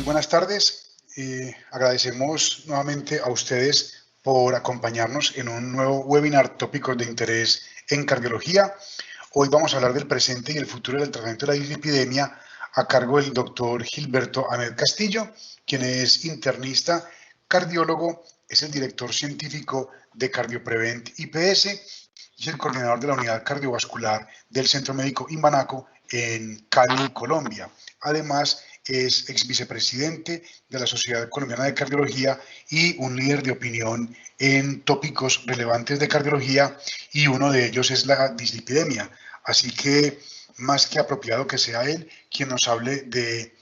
buenas tardes. Agradecemos nuevamente a ustedes por acompañarnos en un nuevo webinar Tópicos de Interés en Cardiología. Hoy vamos a hablar del presente y el futuro del tratamiento de la dislipidemia a cargo del doctor Gilberto Ahmed Castillo, quien es internista, cardiólogo, es el director científico de Cardioprevent IPS y el coordinador de la unidad cardiovascular del Centro Médico Imbanaco en Cali, Colombia. Además, es ex vicepresidente de la Sociedad Colombiana de Cardiología y un líder de opinión en tópicos relevantes de cardiología, y uno de ellos es la dislipidemia. Así que más que apropiado que sea él quien nos hable de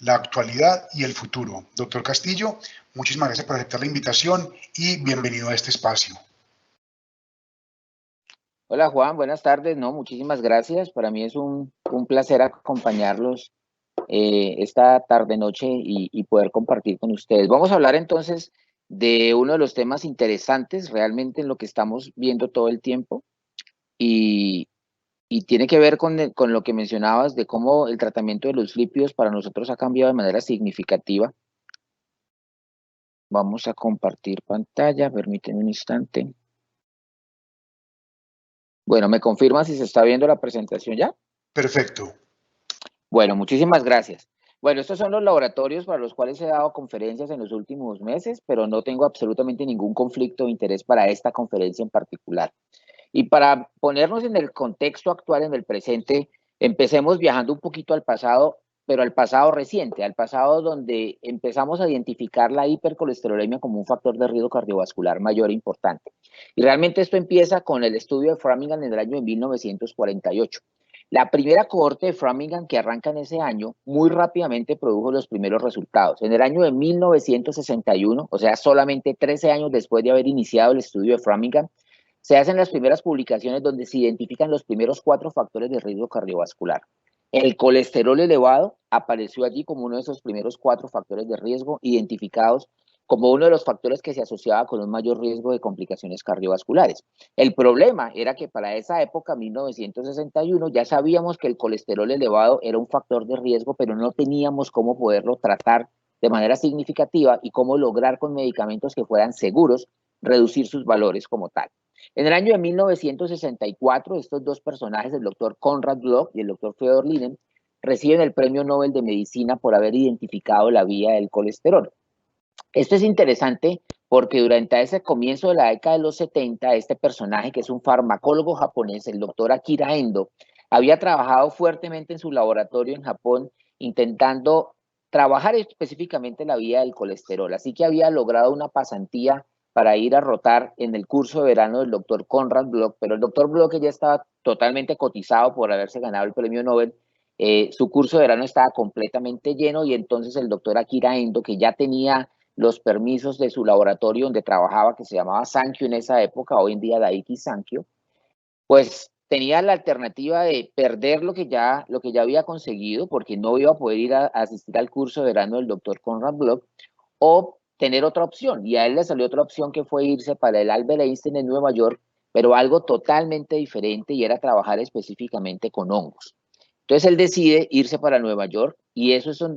la actualidad y el futuro. Doctor Castillo, muchísimas gracias por aceptar la invitación y bienvenido a este espacio. Hola Juan, buenas tardes. No, muchísimas gracias. Para mí es un placer acompañarlos esta tarde-noche y poder compartir con ustedes. Vamos a hablar entonces de uno de los temas interesantes realmente en lo que estamos viendo todo el tiempo y tiene que ver con lo que mencionabas de cómo el tratamiento de los lípidos para nosotros ha cambiado de manera significativa. Vamos a compartir pantalla, permítanme un instante. Bueno, ¿me confirma si se está viendo la presentación ya? Perfecto. Bueno, muchísimas gracias. Bueno, estos son los laboratorios para los cuales he dado conferencias en los últimos meses, pero no tengo absolutamente ningún conflicto de interés para esta conferencia en particular. Y para ponernos en el contexto actual, en el presente, empecemos viajando un poquito al pasado, pero al pasado reciente, al pasado donde empezamos a identificar la hipercolesterolemia como un factor de riesgo cardiovascular mayor e importante. Y realmente esto empieza con el estudio de Framingham en el año de 1948. La primera cohorte de Framingham, que arranca en ese año, muy rápidamente produjo los primeros resultados. En el año de 1961, o sea, solamente 13 años después de haber iniciado el estudio de Framingham, se hacen las primeras publicaciones donde se identifican los primeros 4 factores de riesgo cardiovascular. El colesterol elevado apareció allí como uno de esos primeros 4 factores de riesgo identificados como uno de los factores que se asociaba con un mayor riesgo de complicaciones cardiovasculares. El problema era que para esa época, 1961, ya sabíamos que el colesterol elevado era un factor de riesgo, pero no teníamos cómo poderlo tratar de manera significativa y cómo lograr con medicamentos que fueran seguros reducir sus valores como tal. En el año de 1964, estos dos personajes, el doctor Conrad Bloch y el doctor Theodor Linen, reciben el Premio Nobel de Medicina por haber identificado la vía del colesterol. Esto es interesante porque durante ese comienzo de la década de los 70, este personaje, que es un farmacólogo japonés, el doctor Akira Endo, había trabajado fuertemente en su laboratorio en Japón intentando trabajar específicamente la vía del colesterol. Así que había logrado una pasantía para ir a rotar en el curso de verano del doctor Conrad Bloch, pero el doctor Bloch ya estaba totalmente cotizado por haberse ganado el premio Nobel. Su curso de verano estaba completamente lleno y entonces el doctor Akira Endo, que ya tenía los permisos de su laboratorio donde trabajaba, que se llamaba Sankyo en esa época, hoy en día Daiichi Sankyo, pues tenía la alternativa de perder lo que ya había conseguido, porque no iba a poder ir a asistir al curso de verano del doctor Conrad Bloch, o tener otra opción. Y a él le salió otra opción, que fue irse para el Albert Einstein en Nueva York, pero algo totalmente diferente, y era trabajar específicamente con hongos. Entonces él decide irse para Nueva York, y eso son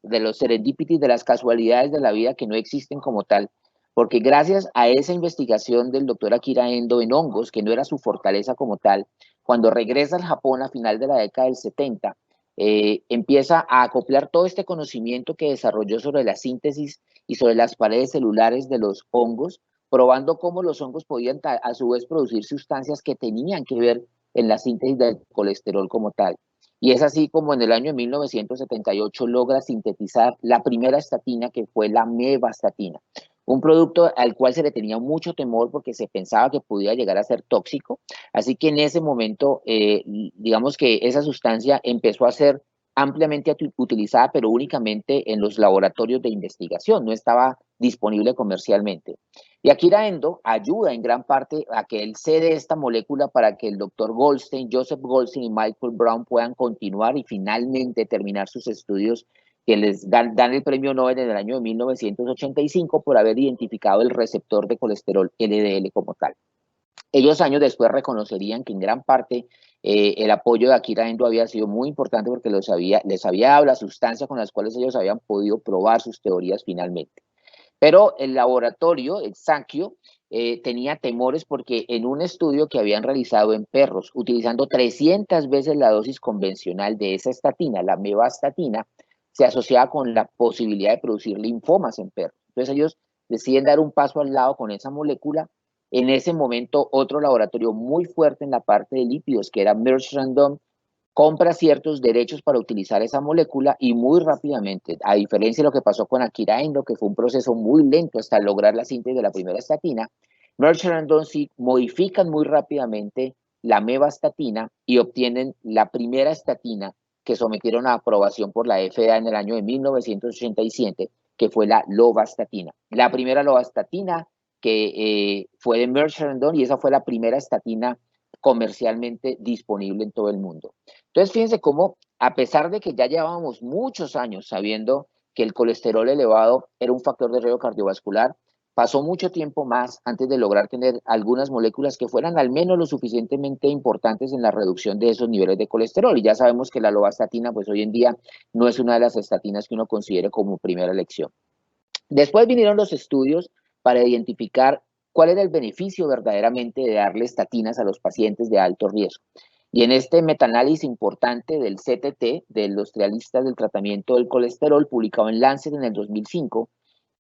de los serendipities, de las casualidades de la vida que no existen como tal, porque gracias a esa investigación del doctor Akira Endo en hongos, que no era su fortaleza como tal, cuando regresa al Japón a final de la década del 70, empieza a acoplar todo este conocimiento que desarrolló sobre la síntesis y sobre las paredes celulares de los hongos, probando cómo los hongos podían a su vez producir sustancias que tenían que ver en la síntesis del colesterol como tal. Y es así como en el año 1978 logra sintetizar la primera estatina, que fue la mevastatina, un producto al cual se le tenía mucho temor porque se pensaba que podía llegar a ser tóxico. Así que en ese momento, digamos que esa sustancia empezó a ser ampliamente utilizada, pero únicamente en los laboratorios de investigación, no estaba disponible comercialmente. Y Akira Endo ayuda en gran parte a que él cede esta molécula para que el doctor Goldstein, Joseph Goldstein y Michael Brown puedan continuar y finalmente terminar sus estudios, que les dan el premio Nobel en el año de 1985 por haber identificado el receptor de colesterol LDL como tal. Ellos años después reconocerían que en gran parte el apoyo de Akira Endo había sido muy importante porque les había dado la sustancia con las cuales ellos habían podido probar sus teorías finalmente. Pero el laboratorio, el Sankyo, tenía temores porque en un estudio que habían realizado en perros, utilizando 300 veces la dosis convencional de esa estatina, la mevastatina, se asociaba con la posibilidad de producir linfomas en perros. Entonces ellos deciden dar un paso al lado con esa molécula. En ese momento, otro laboratorio muy fuerte en la parte de lípidos, que era Merck Random, compra ciertos derechos para utilizar esa molécula y muy rápidamente, a diferencia de lo que pasó con Akira Endo, que fue un proceso muy lento hasta lograr la síntesis de la primera estatina, Merck y sí modifican muy rápidamente la mevastatina y obtienen la primera estatina que sometieron a aprobación por la FDA en el año de 1987, que fue la lovastatina. La primera lovastatina que fue de Merck y esa fue la primera estatina comercialmente disponible en todo el mundo. Entonces, fíjense cómo, a pesar de que ya llevábamos muchos años sabiendo que el colesterol elevado era un factor de riesgo cardiovascular, pasó mucho tiempo más antes de lograr tener algunas moléculas que fueran al menos lo suficientemente importantes en la reducción de esos niveles de colesterol. Y ya sabemos que la lovastatina, pues hoy en día no es una de las estatinas que uno considere como primera elección. Después vinieron los estudios para identificar cuál era el beneficio verdaderamente de darle estatinas a los pacientes de alto riesgo. Y en este metaanálisis importante del CTT, de los trialistas del tratamiento del colesterol, publicado en Lancet en el 2005,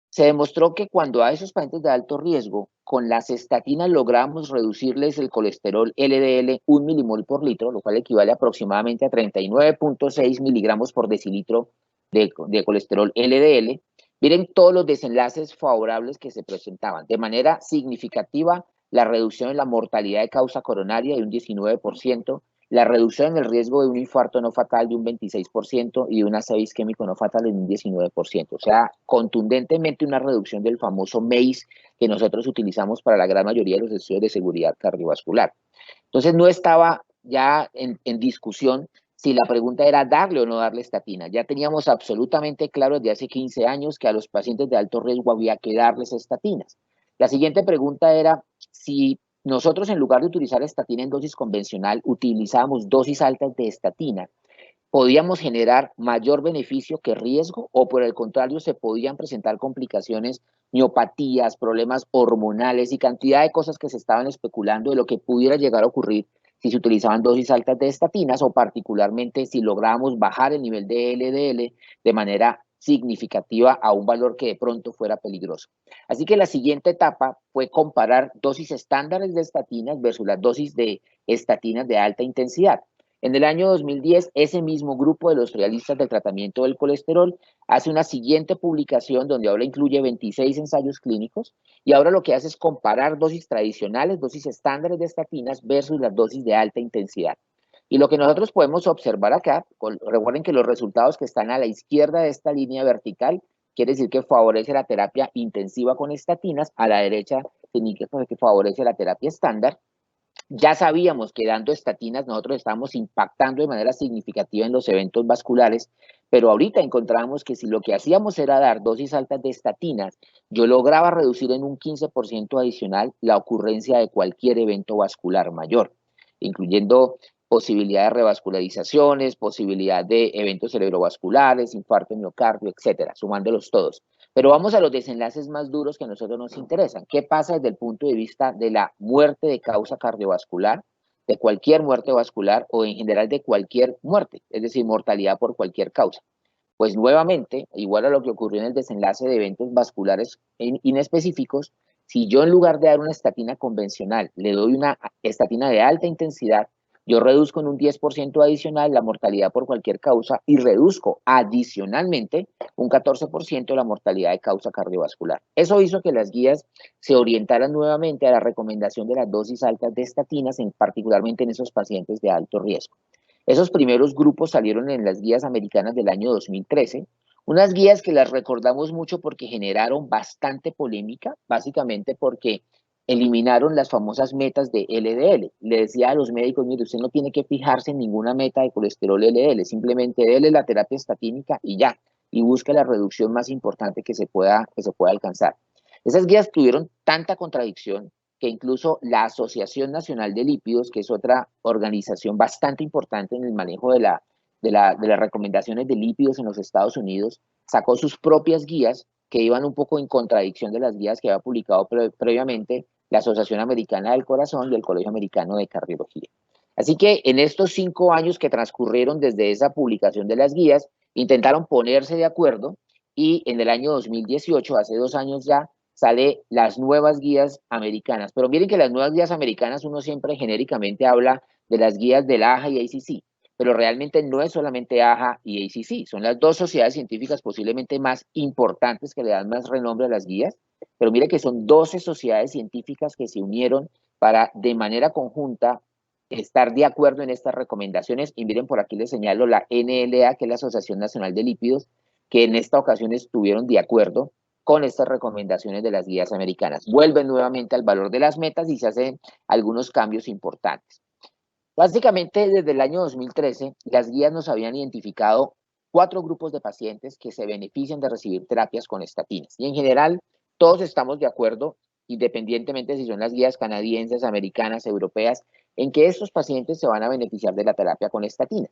se demostró que cuando a esos pacientes de alto riesgo, con las estatinas logramos reducirles el colesterol LDL 1 milimol por litro, lo cual equivale aproximadamente a 39.6 miligramos por decilitro de colesterol LDL, miren todos los desenlaces favorables que se presentaban. De manera significativa, la reducción en la mortalidad de causa coronaria de un 19%, la reducción en el riesgo de un infarto no fatal de un 26% y de un ACE isquémico no fatal de un 19%. O sea, contundentemente una reducción del famoso MACE que nosotros utilizamos para la gran mayoría de los estudios de seguridad cardiovascular. Entonces no estaba ya en discusión si la pregunta era darle o no darle estatina. Ya teníamos absolutamente claro desde hace 15 años que a los pacientes de alto riesgo había que darles estatinas. La siguiente pregunta era si nosotros, en lugar de utilizar estatina en dosis convencional, utilizábamos dosis altas de estatina, ¿podíamos generar mayor beneficio que riesgo o por el contrario se podían presentar complicaciones, miopatías, problemas hormonales y cantidad de cosas que se estaban especulando de lo que pudiera llegar a ocurrir si se utilizaban dosis altas de estatinas o particularmente si lográbamos bajar el nivel de LDL de manera significativa a un valor que de pronto fuera peligroso? Así que la siguiente etapa fue comparar dosis estándares de estatinas versus las dosis de estatinas de alta intensidad. En el año 2010, ese mismo grupo de los realistas del tratamiento del colesterol hace una siguiente publicación donde ahora incluye 26 ensayos clínicos y ahora lo que hace es comparar dosis tradicionales, dosis estándares de estatinas versus las dosis de alta intensidad. Y lo que nosotros podemos observar acá, recuerden que los resultados que están a la izquierda de esta línea vertical quiere decir que favorece la terapia intensiva con estatinas, a la derecha significa que favorece la terapia estándar. Ya sabíamos que dando estatinas nosotros estábamos impactando de manera significativa en los eventos vasculares, pero ahorita encontramos que si lo que hacíamos era dar dosis altas de estatinas, yo lograba reducir en un 15% adicional la ocurrencia de cualquier evento vascular mayor, incluyendo posibilidad de revascularizaciones, posibilidad de eventos cerebrovasculares, infarto de miocardio, etcétera, sumándolos todos. Pero vamos a los desenlaces más duros que a nosotros nos interesan. ¿Qué pasa desde el punto de vista de la muerte de causa cardiovascular, de cualquier muerte vascular o en general de cualquier muerte, es decir, mortalidad por cualquier causa? Pues nuevamente, igual a lo que ocurrió en el desenlace de eventos vasculares inespecíficos, si yo en lugar de dar una estatina convencional le doy una estatina de alta intensidad, yo reduzco en un 10% adicional la mortalidad por cualquier causa y reduzco adicionalmente un 14% la mortalidad de causa cardiovascular. Eso hizo que las guías se orientaran nuevamente a la recomendación de las dosis altas de estatinas, particularmente en esos pacientes de alto riesgo. Esos primeros grupos salieron en las guías americanas del año 2013, unas guías que las recordamos mucho porque generaron bastante polémica, básicamente porque eliminaron las famosas metas de LDL. Le decía a los médicos, mire, usted no tiene que fijarse en ninguna meta de colesterol LDL, simplemente déle la terapia estatínica y ya, y busque la reducción más importante que se pueda alcanzar. Esas guías tuvieron tanta contradicción que incluso la Asociación Nacional de Lípidos, que es otra organización bastante importante en el manejo de las recomendaciones de lípidos en los Estados Unidos, sacó sus propias guías que iban un poco en contradicción de las guías que había publicado previamente la Asociación Americana del Corazón y el Colegio Americano de Cardiología. Así que en estos 5 años que transcurrieron desde esa publicación de las guías, intentaron ponerse de acuerdo y en el año 2018, hace 2 años ya, sale las nuevas guías americanas. Pero miren que las nuevas guías americanas uno siempre genéricamente habla de las guías del AHA y ACC, pero realmente no es solamente AHA y ACC, son las dos sociedades científicas posiblemente más importantes que le dan más renombre a las guías, pero mire que son 12 sociedades científicas que se unieron para de manera conjunta estar de acuerdo en estas recomendaciones. Y miren, por aquí les señalo la NLA, que es la Asociación Nacional de Lípidos, que en esta ocasión estuvieron de acuerdo con estas recomendaciones de las guías americanas. Vuelven nuevamente al valor de las metas y se hacen algunos cambios importantes. Básicamente, desde el año 2013, las guías nos habían identificado 4 grupos de pacientes que se benefician de recibir terapias con estatinas. Y en general, todos estamos de acuerdo, independientemente si son las guías canadienses, americanas, europeas, en que estos pacientes se van a beneficiar de la terapia con estatinas.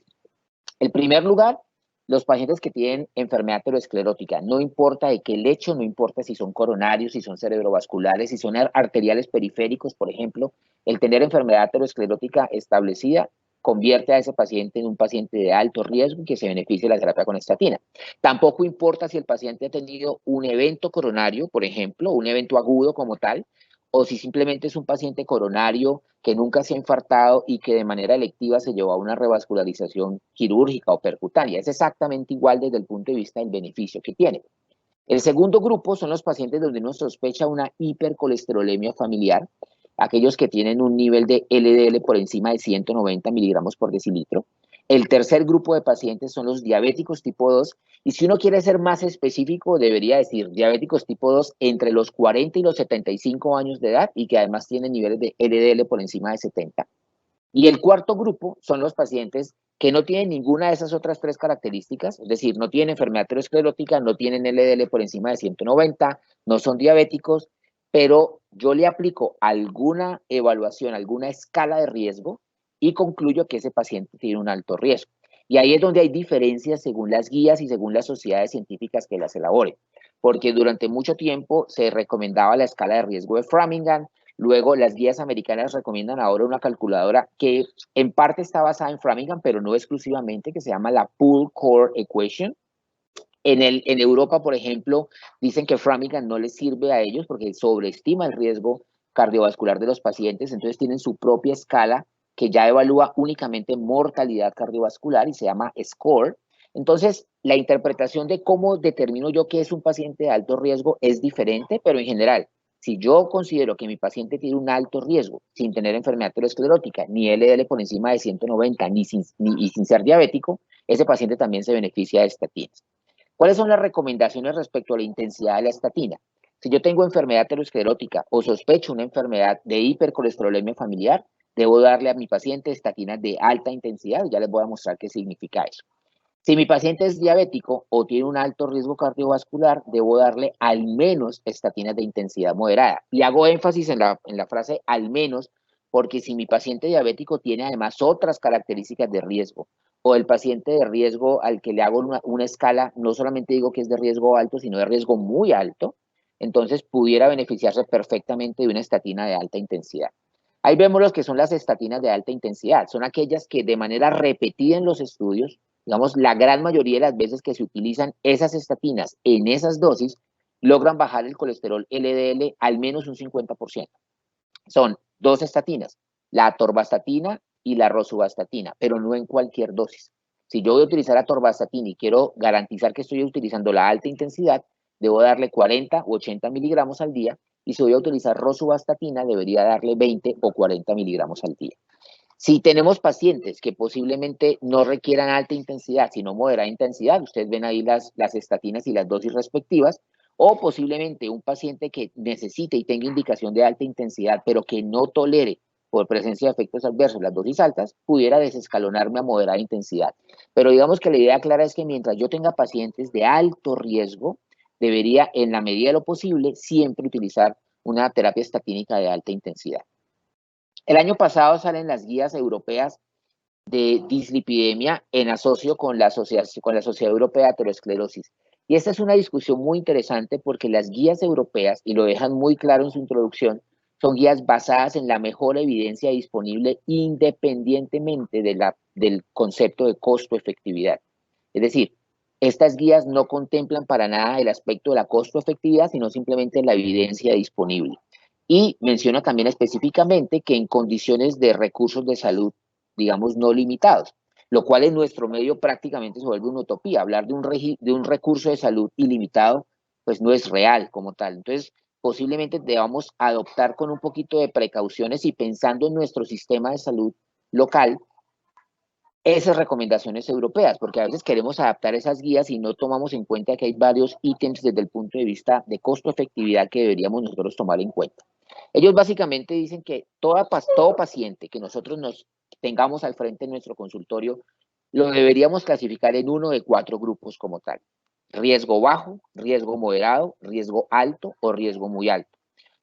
En primer lugar, los pacientes que tienen enfermedad aterosclerótica, no importa de qué lecho, no importa si son coronarios, si son cerebrovasculares, si son arteriales periféricos, por ejemplo, el tener enfermedad aterosclerótica establecida convierte a ese paciente en un paciente de alto riesgo y que se beneficie de la terapia con estatina. Tampoco importa si el paciente ha tenido un evento coronario, por ejemplo, un evento agudo como tal, o si simplemente es un paciente coronario que nunca se ha infartado y que de manera electiva se llevó a una revascularización quirúrgica o percutánea. Es exactamente igual desde el punto de vista del beneficio que tiene. El segundo grupo son los pacientes donde uno sospecha una hipercolesterolemia familiar, aquellos que tienen un nivel de LDL por encima de 190 miligramos por decilitro. El tercer grupo de pacientes son los diabéticos tipo 2, y si uno quiere ser más específico, debería decir diabéticos tipo 2 entre los 40 y los 75 años de edad y que además tienen niveles de LDL por encima de 70. Y el cuarto grupo son los pacientes que no tienen ninguna de esas otras 3 características, es decir, no tienen enfermedad aterosclerótica, no tienen LDL por encima de 190, no son diabéticos, pero yo le aplico alguna evaluación, alguna escala de riesgo y concluyo que ese paciente tiene un alto riesgo. Y ahí es donde hay diferencias según las guías y según las sociedades científicas que las elaboren, porque durante mucho tiempo se recomendaba la escala de riesgo de Framingham. Luego, las guías americanas recomiendan ahora una calculadora que en parte está basada en Framingham, pero no exclusivamente, que se llama la Pooled Core Equation. En Europa, por ejemplo, dicen que Framingham no les sirve a ellos porque sobreestima el riesgo cardiovascular de los pacientes, entonces tienen su propia escala que ya evalúa únicamente mortalidad cardiovascular y se llama SCORE. Entonces, la interpretación de cómo determino yo que es un paciente de alto riesgo es diferente, pero en general, si yo considero que mi paciente tiene un alto riesgo sin tener enfermedad aterosclerótica, ni LDL por encima de 190, y sin ser diabético, ese paciente también se beneficia de estatinas. ¿Cuáles son las recomendaciones respecto a la intensidad de la estatina? Si yo tengo enfermedad aterosclerótica o sospecho una enfermedad de hipercolesterolemia familiar, debo darle a mi paciente estatinas de alta intensidad. Ya les voy a mostrar qué significa eso. Si mi paciente es diabético o tiene un alto riesgo cardiovascular, debo darle al menos estatinas de intensidad moderada. Y hago énfasis en la frase al menos, porque si mi paciente diabético tiene además otras características de riesgo, o el paciente de riesgo al que le hago una escala, no solamente digo que es de riesgo alto, sino de riesgo muy alto, entonces pudiera beneficiarse perfectamente de una estatina de alta intensidad. Ahí vemos los que son las estatinas de alta intensidad. Son aquellas que de manera repetida en los estudios, digamos, la gran mayoría de las veces que se utilizan esas estatinas en esas dosis, logran bajar el colesterol LDL al menos un 50%. Son 2 estatinas, la atorvastatina y la rosuvastatina, pero no en cualquier dosis. Si yo voy a utilizar atorvastatina y quiero garantizar que estoy utilizando la alta intensidad, debo darle 40 o 80 miligramos al día, y si voy a utilizar rosuvastatina, debería darle 20 o 40 miligramos al día. Si tenemos pacientes que posiblemente no requieran alta intensidad, sino moderada intensidad, ustedes ven ahí las estatinas y las dosis respectivas, o posiblemente un paciente que necesite y tenga indicación de alta intensidad, pero que no tolere por presencia de efectos adversos las dosis altas, pudiera desescalonarme a moderada intensidad. Pero digamos que la idea clara es que mientras yo tenga pacientes de alto riesgo, debería, en la medida de lo posible, siempre utilizar una terapia estatínica de alta intensidad. El año pasado salen las guías europeas de dislipidemia en asocio con la Sociedad Europea de Aterosclerosis. Y esta es una discusión muy interesante porque las guías europeas, y lo dejan muy claro en su introducción, son guías basadas en la mejor evidencia disponible independientemente del concepto de costo-efectividad. Es decir, estas guías no contemplan para nada el aspecto de la costo-efectividad, sino simplemente la evidencia disponible. Y menciona también específicamente que en condiciones de recursos de salud, digamos, no limitados, lo cual en nuestro medio prácticamente se vuelve una utopía. Hablar de un recurso de salud ilimitado, pues no es real como tal. Entonces, posiblemente debamos adoptar con un poquito de precauciones y pensando en nuestro sistema de salud local, esas recomendaciones europeas, porque a veces queremos adaptar esas guías y no tomamos en cuenta que hay varios ítems desde el punto de vista de costo-efectividad que deberíamos nosotros tomar en cuenta. Ellos básicamente dicen que todo paciente que nosotros nos tengamos al frente en nuestro consultorio, lo deberíamos clasificar en uno de 4 grupos como tal. Riesgo bajo, riesgo moderado, riesgo alto o riesgo muy alto.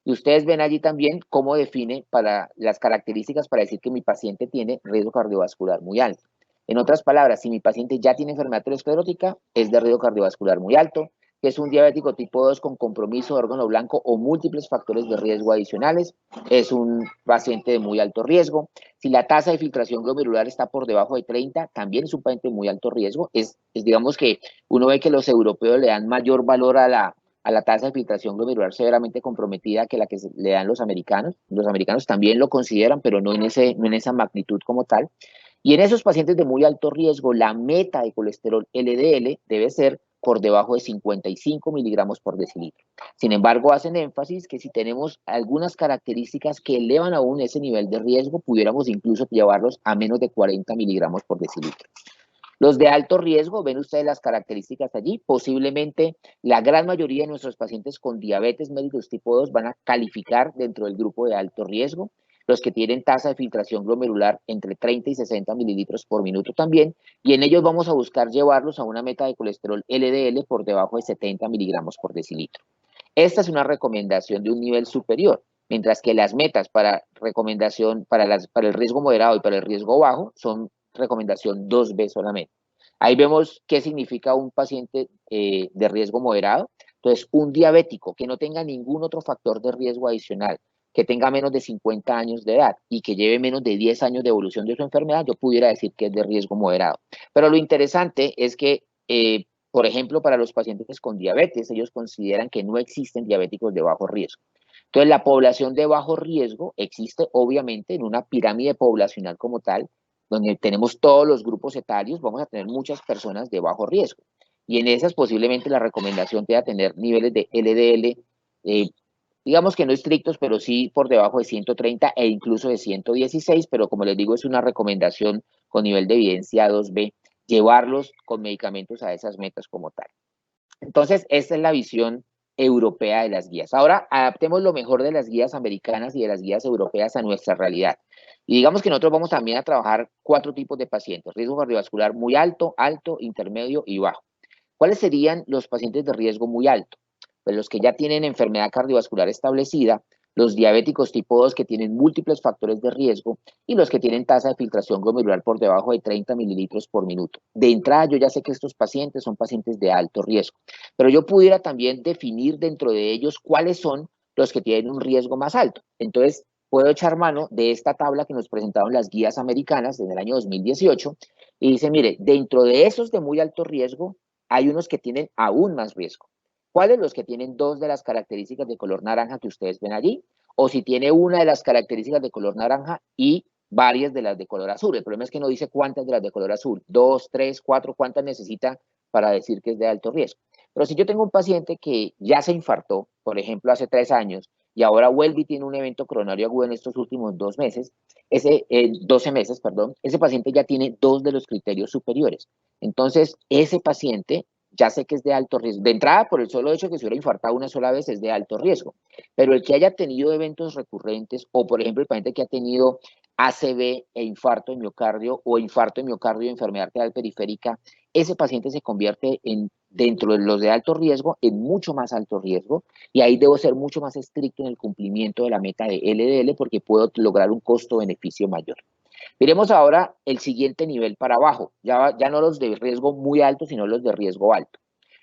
Y ustedes ven allí también cómo define para las características para decir que mi paciente tiene riesgo cardiovascular muy alto. En otras palabras, si mi paciente ya tiene enfermedad aterosclerótica, es de riesgo cardiovascular muy alto, que es un diabético tipo 2 con compromiso de órgano blanco o múltiples factores de riesgo adicionales, es un paciente de muy alto riesgo. Si la tasa de filtración glomerular está por debajo de 30, también es un paciente de muy alto riesgo. Digamos que uno ve que los europeos le dan mayor valor a la tasa de filtración glomerular severamente comprometida que la que le dan los americanos. Los americanos también lo consideran, pero no en esa magnitud como tal. Y en esos pacientes de muy alto riesgo, la meta de colesterol LDL debe ser por debajo de 55 miligramos por decilitro. Sin embargo, hacen énfasis que si tenemos algunas características que elevan aún ese nivel de riesgo, pudiéramos incluso llevarlos a menos de 40 miligramos por decilitro. Los de alto riesgo, ven ustedes las características allí, posiblemente la gran mayoría de nuestros pacientes con diabetes mellitus tipo 2 van a calificar dentro del grupo de alto riesgo, los que tienen tasa de filtración glomerular entre 30 y 60 mililitros por minuto también, y en ellos vamos a buscar llevarlos a una meta de colesterol LDL por debajo de 70 miligramos por decilitro. Esta es una recomendación de un nivel superior, mientras que las metas para recomendación para el riesgo moderado y para el riesgo bajo son recomendación 2B solamente. Ahí vemos qué significa un paciente de riesgo moderado. Entonces, un diabético que no tenga ningún otro factor de riesgo adicional, que tenga menos de 50 años de edad y que lleve menos de 10 años de evolución de su enfermedad, yo pudiera decir que es de riesgo moderado. Pero lo interesante es que, por ejemplo, para los pacientes con diabetes, ellos consideran que no existen diabéticos de bajo riesgo. Entonces, la población de bajo riesgo existe obviamente en una pirámide poblacional como tal, donde tenemos todos los grupos etarios, vamos a tener muchas personas de bajo riesgo. Y en esas posiblemente la recomendación te va a tener niveles de LDL, digamos que no estrictos, pero sí por debajo de 130 e incluso de 116, pero como les digo, es una recomendación con nivel de evidencia 2B, llevarlos con medicamentos a esas metas como tal. Entonces, esta es la visión europea de las guías. Ahora, adaptemos lo mejor de las guías americanas y de las guías europeas a nuestra realidad. Y digamos que nosotros vamos también a trabajar 4 tipos de pacientes: riesgo cardiovascular muy alto, alto, intermedio y bajo. ¿Cuáles serían los pacientes de riesgo muy alto? Pues los que ya tienen enfermedad cardiovascular establecida, los diabéticos tipo 2 que tienen múltiples factores de riesgo y los que tienen tasa de filtración glomerular por debajo de 30 mililitros por minuto. De entrada, yo ya sé que estos pacientes son pacientes de alto riesgo, pero yo pudiera también definir dentro de ellos cuáles son los que tienen un riesgo más alto. Entonces, puedo echar mano de esta tabla que nos presentaron las guías americanas en el año 2018 y dice, mire, dentro de esos de muy alto riesgo, hay unos que tienen aún más riesgo. ¿Cuáles? Los que tienen 2 de las características de color naranja que ustedes ven allí, o si tiene una de las características de color naranja y varias de las de color azul. El problema es que no dice cuántas de las de color azul, 2, 3, 4, cuántas necesita para decir que es de alto riesgo. Pero si yo tengo un paciente que ya se infartó, por ejemplo, hace 3 años, y ahora vuelve y tiene un evento coronario agudo en estos últimos 12 meses, ese paciente ya tiene 2 de los criterios superiores. Entonces, ese paciente ya sé que es de alto riesgo. De entrada, por el solo hecho de que se hubiera infartado una sola vez, es de alto riesgo. Pero el que haya tenido eventos recurrentes, o por ejemplo, el paciente que ha tenido ACV e infarto de miocardio, o infarto de miocardio y enfermedad arterial periférica, ese paciente se convierte en dentro de los de alto riesgo en mucho más alto riesgo, y ahí debo ser mucho más estricto en el cumplimiento de la meta de LDL porque puedo lograr un costo-beneficio mayor. Miremos ahora el siguiente nivel para abajo, ya no los de riesgo muy alto, sino los de riesgo alto.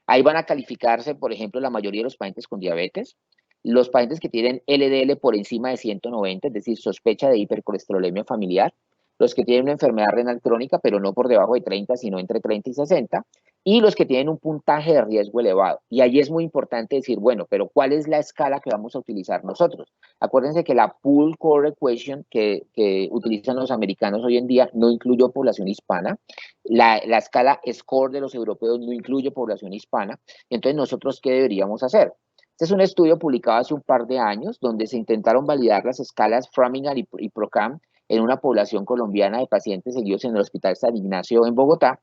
Ahí van a calificarse, por ejemplo, la mayoría de los pacientes con diabetes, los pacientes que tienen LDL por encima de 190, es decir, sospecha de hipercolesterolemia familiar, los que tienen una enfermedad renal crónica, pero no por debajo de 30, sino entre 30 y 60, y los que tienen un puntaje de riesgo elevado. Y ahí es muy importante decir, bueno, pero ¿cuál es la escala que vamos a utilizar nosotros? Acuérdense que la Pooled Score Equation que utilizan los americanos hoy en día no incluyó población hispana. La escala SCORE de los europeos no incluye población hispana. Entonces, ¿nosotros qué deberíamos hacer? Este es un estudio publicado hace un par de años donde se intentaron validar las escalas Framingham y PROCAM en una población colombiana de pacientes seguidos en el Hospital San Ignacio en Bogotá.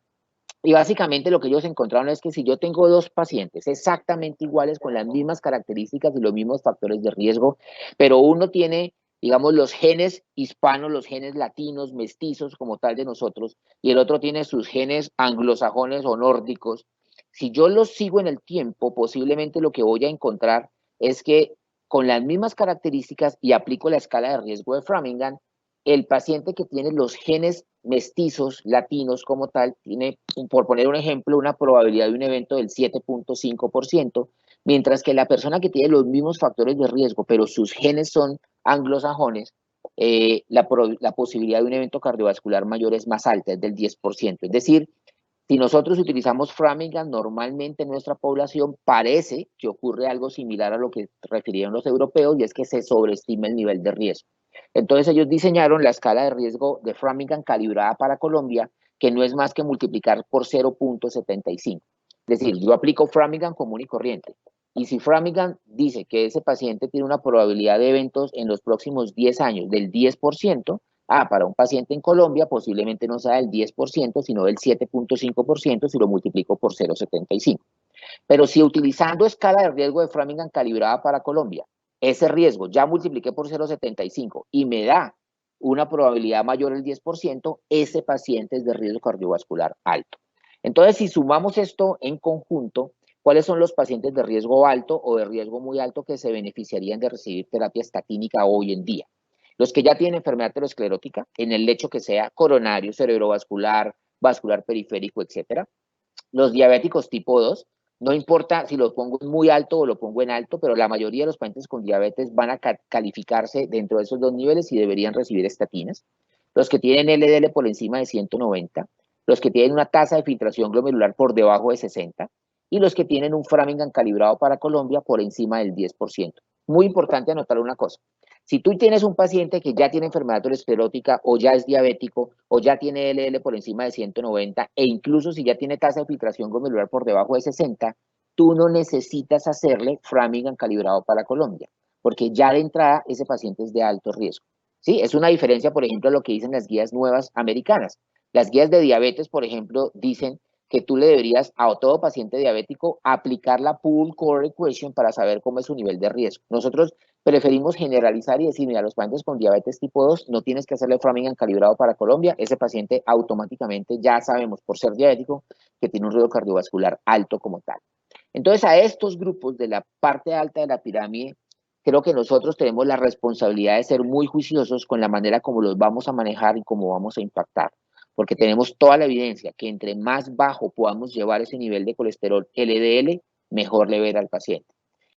Y básicamente lo que ellos encontraron es que si yo tengo dos pacientes exactamente iguales con las mismas características y los mismos factores de riesgo, pero uno tiene, digamos, los genes hispanos, los genes latinos, mestizos como tal de nosotros, y el otro tiene sus genes anglosajones o nórdicos, si yo los sigo en el tiempo, posiblemente lo que voy a encontrar es que con las mismas características y aplico la escala de riesgo de Framingham, el paciente que tiene los genes mestizos latinos como tal tiene, por poner un ejemplo, una probabilidad de un evento del 7.5%, mientras que la persona que tiene los mismos factores de riesgo, pero sus genes son anglosajones, la posibilidad de un evento cardiovascular mayor es más alta, es del 10%. Es decir, si nosotros utilizamos Framingham, normalmente en nuestra población parece que ocurre algo similar a lo que refirieron los europeos, y es que se sobreestima el nivel de riesgo. Entonces ellos diseñaron la escala de riesgo de Framingham calibrada para Colombia, que no es más que multiplicar por 0.75. Es decir, yo aplico Framingham común y corriente. Y si Framingham dice que ese paciente tiene una probabilidad de eventos en los próximos 10 años del 10%, para un paciente en Colombia posiblemente no sea del 10%, sino del 7.5% si lo multiplico por 0.75. Pero si utilizando escala de riesgo de Framingham calibrada para Colombia, ese riesgo ya multipliqué por 0.75 y me da una probabilidad mayor del 10%, ese paciente es de riesgo cardiovascular alto. Entonces, si sumamos esto en conjunto, ¿cuáles son los pacientes de riesgo alto o de riesgo muy alto que se beneficiarían de recibir terapia estatínica hoy en día? Los que ya tienen enfermedad aterosclerótica, en el lecho que sea coronario, cerebrovascular, vascular periférico, etcétera. Los diabéticos tipo 2, no importa si lo pongo muy alto o lo pongo en alto, pero la mayoría de los pacientes con diabetes van a calificarse dentro de esos dos niveles y deberían recibir estatinas. Los que tienen LDL por encima de 190, los que tienen una tasa de filtración glomerular por debajo de 60 y los que tienen un Framingham calibrado para Colombia por encima del 10%. Muy importante anotar una cosa. Si tú tienes un paciente que ya tiene enfermedad aterosclerótica o ya es diabético o ya tiene LDL por encima de 190 e incluso si ya tiene tasa de filtración glomerular por debajo de 60, tú no necesitas hacerle Framingham calibrado para Colombia, porque ya de entrada ese paciente es de alto riesgo. ¿Sí? Es una diferencia, por ejemplo, a lo que dicen las guías nuevas americanas. Las guías de diabetes, por ejemplo, dicen que tú le deberías a todo paciente diabético aplicar la Pooled Score Equation para saber cómo es su nivel de riesgo. Nosotros preferimos generalizar y decir, mira, los pacientes con diabetes tipo 2 no tienes que hacerle Framingham calibrado para Colombia, ese paciente automáticamente ya sabemos por ser diabético que tiene un riesgo cardiovascular alto como tal. Entonces a estos grupos de la parte alta de la pirámide, creo que nosotros tenemos la responsabilidad de ser muy juiciosos con la manera como los vamos a manejar y cómo vamos a impactar, porque tenemos toda la evidencia que entre más bajo podamos llevar ese nivel de colesterol LDL, mejor le verá al paciente.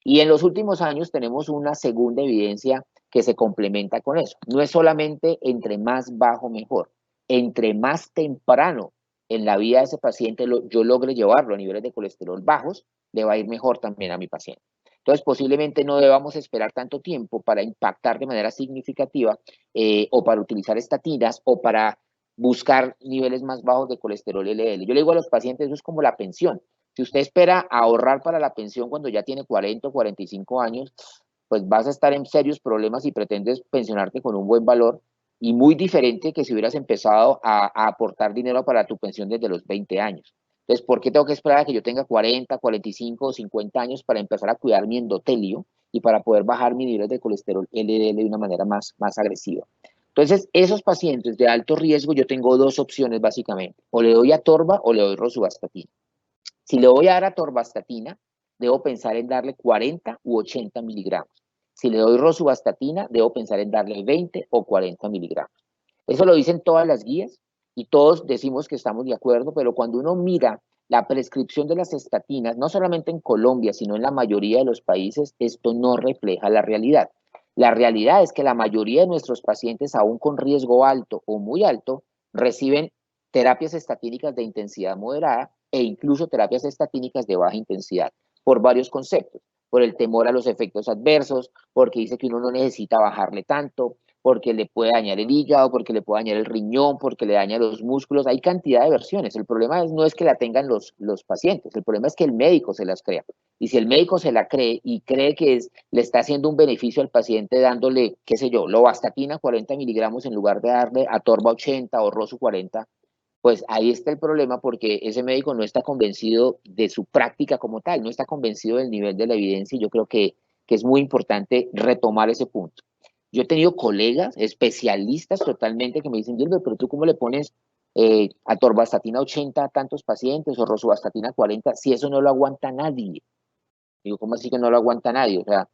Y en los últimos años tenemos una segunda evidencia que se complementa con eso. No es solamente entre más bajo mejor, entre más temprano en la vida de ese paciente yo logre llevarlo a niveles de colesterol bajos, le va a ir mejor también a mi paciente. Entonces, posiblemente no debamos esperar tanto tiempo para impactar de manera significativa o para utilizar estatinas o para buscar niveles más bajos de colesterol LDL. Yo le digo a los pacientes, eso es como la pensión. Si usted espera ahorrar para la pensión cuando ya tiene 40 o 45 años, pues vas a estar en serios problemas y pretendes pensionarte con un buen valor y muy diferente que si hubieras empezado a aportar dinero para tu pensión desde los 20 años. Entonces, ¿por qué tengo que esperar a que yo tenga 40, 45 o 50 años para empezar a cuidar mi endotelio y para poder bajar mi nivel de colesterol LDL de una manera más agresiva? Entonces, esos pacientes de alto riesgo, yo tengo dos opciones básicamente. O le doy atorva o le doy rosuvastatina. Si le voy a dar atorvastatina, debo pensar en darle 40 u 80 miligramos. Si le doy rosuvastatina, debo pensar en darle 20 o 40 miligramos. Eso lo dicen todas las guías y todos decimos que estamos de acuerdo, pero cuando uno mira la prescripción de las estatinas, no solamente en Colombia, sino en la mayoría de los países, esto no refleja la realidad. La realidad es que la mayoría de nuestros pacientes, aún con riesgo alto o muy alto, reciben terapias estatínicas de intensidad moderada e incluso terapias estatínicas de baja intensidad, por varios conceptos, por el temor a los efectos adversos, porque dice que uno no necesita bajarle tanto, porque le puede dañar el hígado, porque le puede dañar el riñón, porque le daña los músculos. Hay cantidad de versiones. El problema no es que la tengan los pacientes, el problema es que el médico se las crea. Y si el médico se la cree y cree que le está haciendo un beneficio al paciente dándole, qué sé yo, lovastatina 40 miligramos en lugar de darle atorva 80 o rosu 40, pues ahí está el problema porque ese médico no está convencido de su práctica como tal, no está convencido del nivel de la evidencia y yo creo que es muy importante retomar ese punto. Yo he tenido colegas, especialistas totalmente, que me dicen, Gilbert, pero tú cómo le pones atorvastatina 80 a tantos pacientes o rosuvastatina 40 si eso no lo aguanta nadie. Digo, ¿cómo así que no lo aguanta nadie? O sea,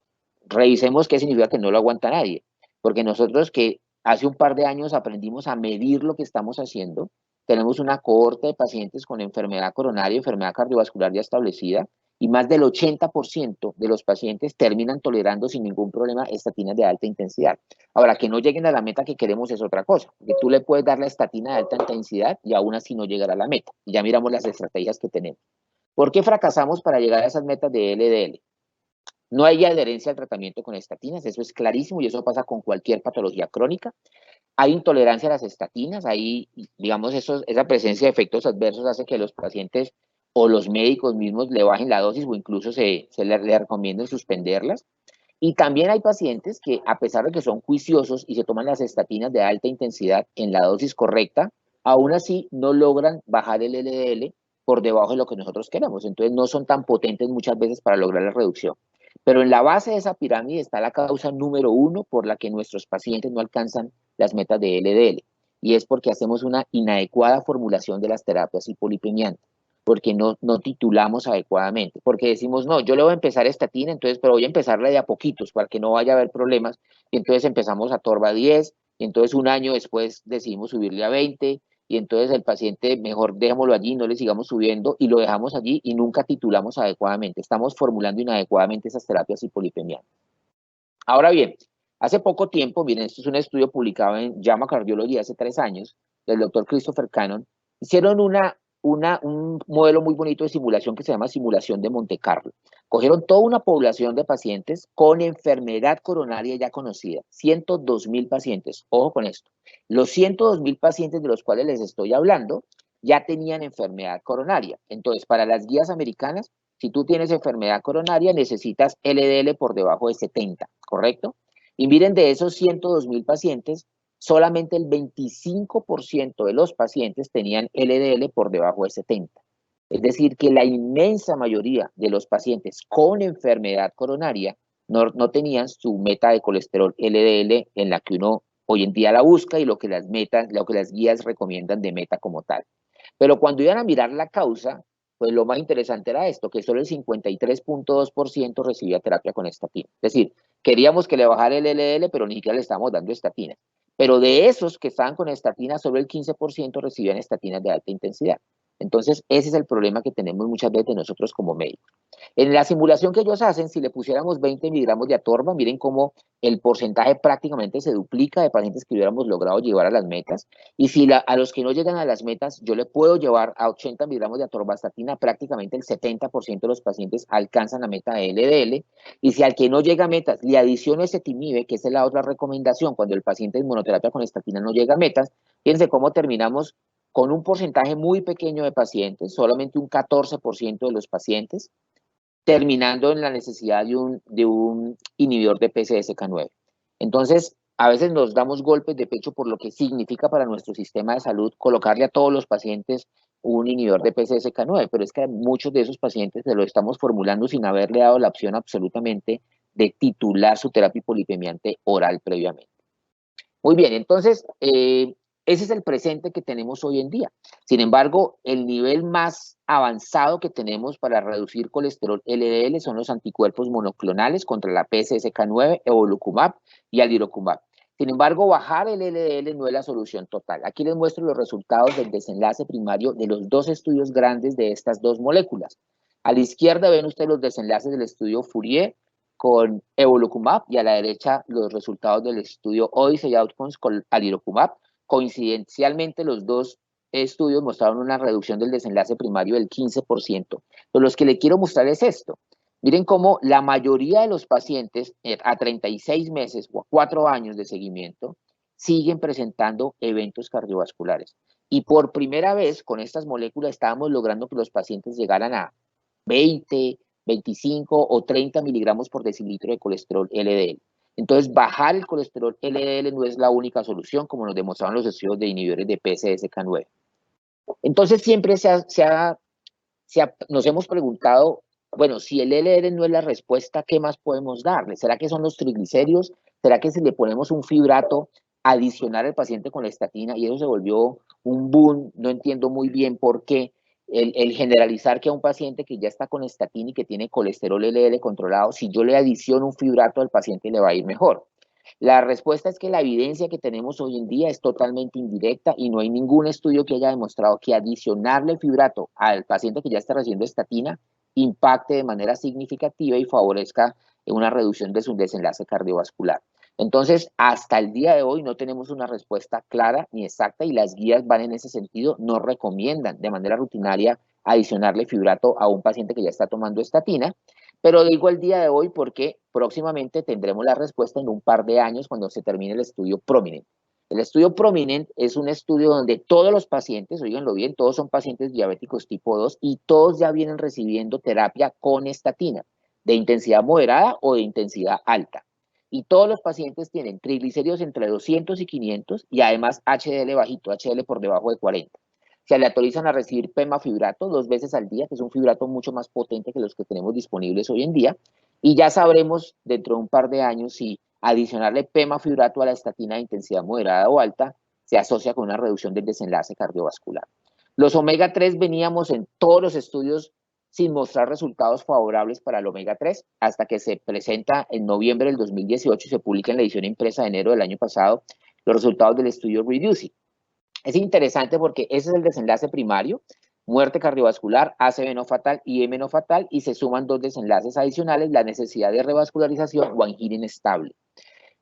revisemos qué significa que no lo aguanta nadie. Porque nosotros que hace un par de años aprendimos a medir lo que estamos haciendo, tenemos una cohorte de pacientes con enfermedad coronaria, enfermedad cardiovascular ya establecida, y más del 80% de los pacientes terminan tolerando sin ningún problema estatinas de alta intensidad. Ahora, que no lleguen a la meta que queremos es otra cosa, porque tú le puedes dar la estatina de alta intensidad y aún así no llegar a la meta. Y ya miramos las estrategias que tenemos. ¿Por qué fracasamos para llegar a esas metas de LDL? No hay adherencia al tratamiento con estatinas, eso es clarísimo y eso pasa con cualquier patología crónica. Hay intolerancia a las estatinas, ahí, digamos, esa presencia de efectos adversos hace que los pacientes o los médicos mismos le bajen la dosis o incluso se le recomienden suspenderlas. Y también hay pacientes que, a pesar de que son juiciosos y se toman las estatinas de alta intensidad en la dosis correcta, aún así no logran bajar el LDL por debajo de lo que nosotros queremos. Entonces no son tan potentes muchas veces para lograr la reducción. Pero en la base de esa pirámide está la causa número 1 por la que nuestros pacientes no alcanzan las metas de LDL. Y es porque hacemos una inadecuada formulación de las terapias hipolipemiantes, porque no titulamos adecuadamente, porque decimos, no, yo le voy a empezar estatina, entonces, pero voy a empezarle de a poquitos para que no vaya a haber problemas, y entonces empezamos a torva 10, y entonces un año después decidimos subirle a 20, y entonces el paciente mejor dejémoslo allí, no le sigamos subiendo, y lo dejamos allí y nunca titulamos adecuadamente, estamos formulando inadecuadamente esas terapias hipolipemiantes. Ahora bien, hace poco tiempo, miren, esto es un estudio publicado en JAMA Cardiology hace 3 años, del doctor Christopher Cannon, hicieron un modelo muy bonito de simulación que se llama simulación de Monte Carlo. Cogieron toda una población de pacientes con enfermedad coronaria ya conocida, 102,000 pacientes, ojo con esto, los 102,000 pacientes de los cuales les estoy hablando ya tenían enfermedad coronaria. Entonces, para las guías americanas, si tú tienes enfermedad coronaria, necesitas LDL por debajo de 70, ¿correcto? Y miren, de esos 102,000 pacientes, solamente el 25% de los pacientes tenían LDL por debajo de 70. Es decir, que la inmensa mayoría de los pacientes con enfermedad coronaria no tenían su meta de colesterol LDL en la que uno hoy en día la busca y lo que las guías recomiendan de meta como tal. Pero cuando iban a mirar la causa, pues lo más interesante era esto, que solo el 53.2% recibía terapia con estatina. Es decir, queríamos que le bajara el LDL, pero ni siquiera le estábamos dando estatina. Pero de esos que estaban con estatina, solo el 15% recibían estatinas de alta intensidad. Entonces, ese es el problema que tenemos muchas veces nosotros como médicos. En la simulación que ellos hacen, si le pusiéramos 20 miligramos de atorva, miren cómo el porcentaje prácticamente se duplica de pacientes que hubiéramos logrado llevar a las metas. Y si a los que no llegan a las metas, yo le puedo llevar a 80 miligramos de atorvastatina, prácticamente el 70% de los pacientes alcanzan la meta de LDL. Y si al que no llega a metas le adiciono ezetimibe, que es la otra recomendación, cuando el paciente en monoterapia con estatina no llega a metas, fíjense cómo terminamos con un porcentaje muy pequeño de pacientes, solamente un 14% de los pacientes, terminando en la necesidad de un inhibidor de PCSK9. Entonces, a veces nos damos golpes de pecho por lo que significa para nuestro sistema de salud colocarle a todos los pacientes un inhibidor de PCSK9, pero es que a muchos de esos pacientes se lo estamos formulando sin haberle dado la opción absolutamente de titular su terapia hipolipemiante oral previamente. Muy bien, entonces, Ese es el presente que tenemos hoy en día. Sin embargo, el nivel más avanzado que tenemos para reducir colesterol LDL son los anticuerpos monoclonales contra la PCSK9, evolocumab y alirocumab. Sin embargo, bajar el LDL no es la solución total. Aquí les muestro los resultados del desenlace primario de los dos estudios grandes de estas dos moléculas. A la izquierda ven ustedes los desenlaces del estudio Fourier con evolocumab y a la derecha los resultados del estudio Odyssey Outcomes con alirocumab. Coincidencialmente, los dos estudios mostraron una reducción del desenlace primario del 15%. Pero lo que le quiero mostrar es esto. Miren cómo la mayoría de los pacientes a 36 meses o a 4 años de seguimiento siguen presentando eventos cardiovasculares. Y por primera vez con estas moléculas estábamos logrando que los pacientes llegaran a 20, 25 o 30 miligramos por decilitro de colesterol LDL. Entonces, bajar el colesterol LDL no es la única solución, como nos demostraron los estudios de inhibidores de PCSK9. Entonces, siempre nos hemos preguntado, bueno, si el LDL no es la respuesta, ¿qué más podemos darle? ¿Será que son los triglicéridos? ¿Será que si le ponemos un fibrato adicional al paciente con la estatina? Y eso se volvió un boom, no entiendo muy bien por qué. El generalizar que a un paciente que ya está con estatina y que tiene colesterol LDL controlado, si yo le adiciono un fibrato al paciente le va a ir mejor. La respuesta es que la evidencia que tenemos hoy en día es totalmente indirecta y no hay ningún estudio que haya demostrado que adicionarle fibrato al paciente que ya está recibiendo estatina impacte de manera significativa y favorezca una reducción de su desenlace cardiovascular. Entonces, hasta el día de hoy no tenemos una respuesta clara ni exacta y las guías van en ese sentido, no recomiendan de manera rutinaria adicionarle fibrato a un paciente que ya está tomando estatina, pero digo el día de hoy porque próximamente tendremos la respuesta en un par de años cuando se termine el estudio Prominent. El estudio Prominent es un estudio donde todos los pacientes, oíganlo bien, todos son pacientes diabéticos tipo 2 y todos ya vienen recibiendo terapia con estatina, de intensidad moderada o de intensidad alta. Y todos los pacientes tienen triglicéridos entre 200 y 500 y además HDL bajito, HDL por debajo de 40. Se aleatorizan a recibir pemafibrato 2 veces al día, que es un fibrato mucho más potente que los que tenemos disponibles hoy en día, y ya sabremos dentro de un par de años si adicionarle pemafibrato a la estatina de intensidad moderada o alta se asocia con una reducción del desenlace cardiovascular. Los omega 3 veníamos en todos los estudios sin mostrar resultados favorables para el omega 3, hasta que se presenta en noviembre del 2018 y se publica en la edición impresa de enero del año pasado los resultados del estudio Reducing. Es interesante porque ese es el desenlace primario, muerte cardiovascular, ACV no fatal, IM no fatal, y se suman dos desenlaces adicionales, la necesidad de revascularización o angina inestable.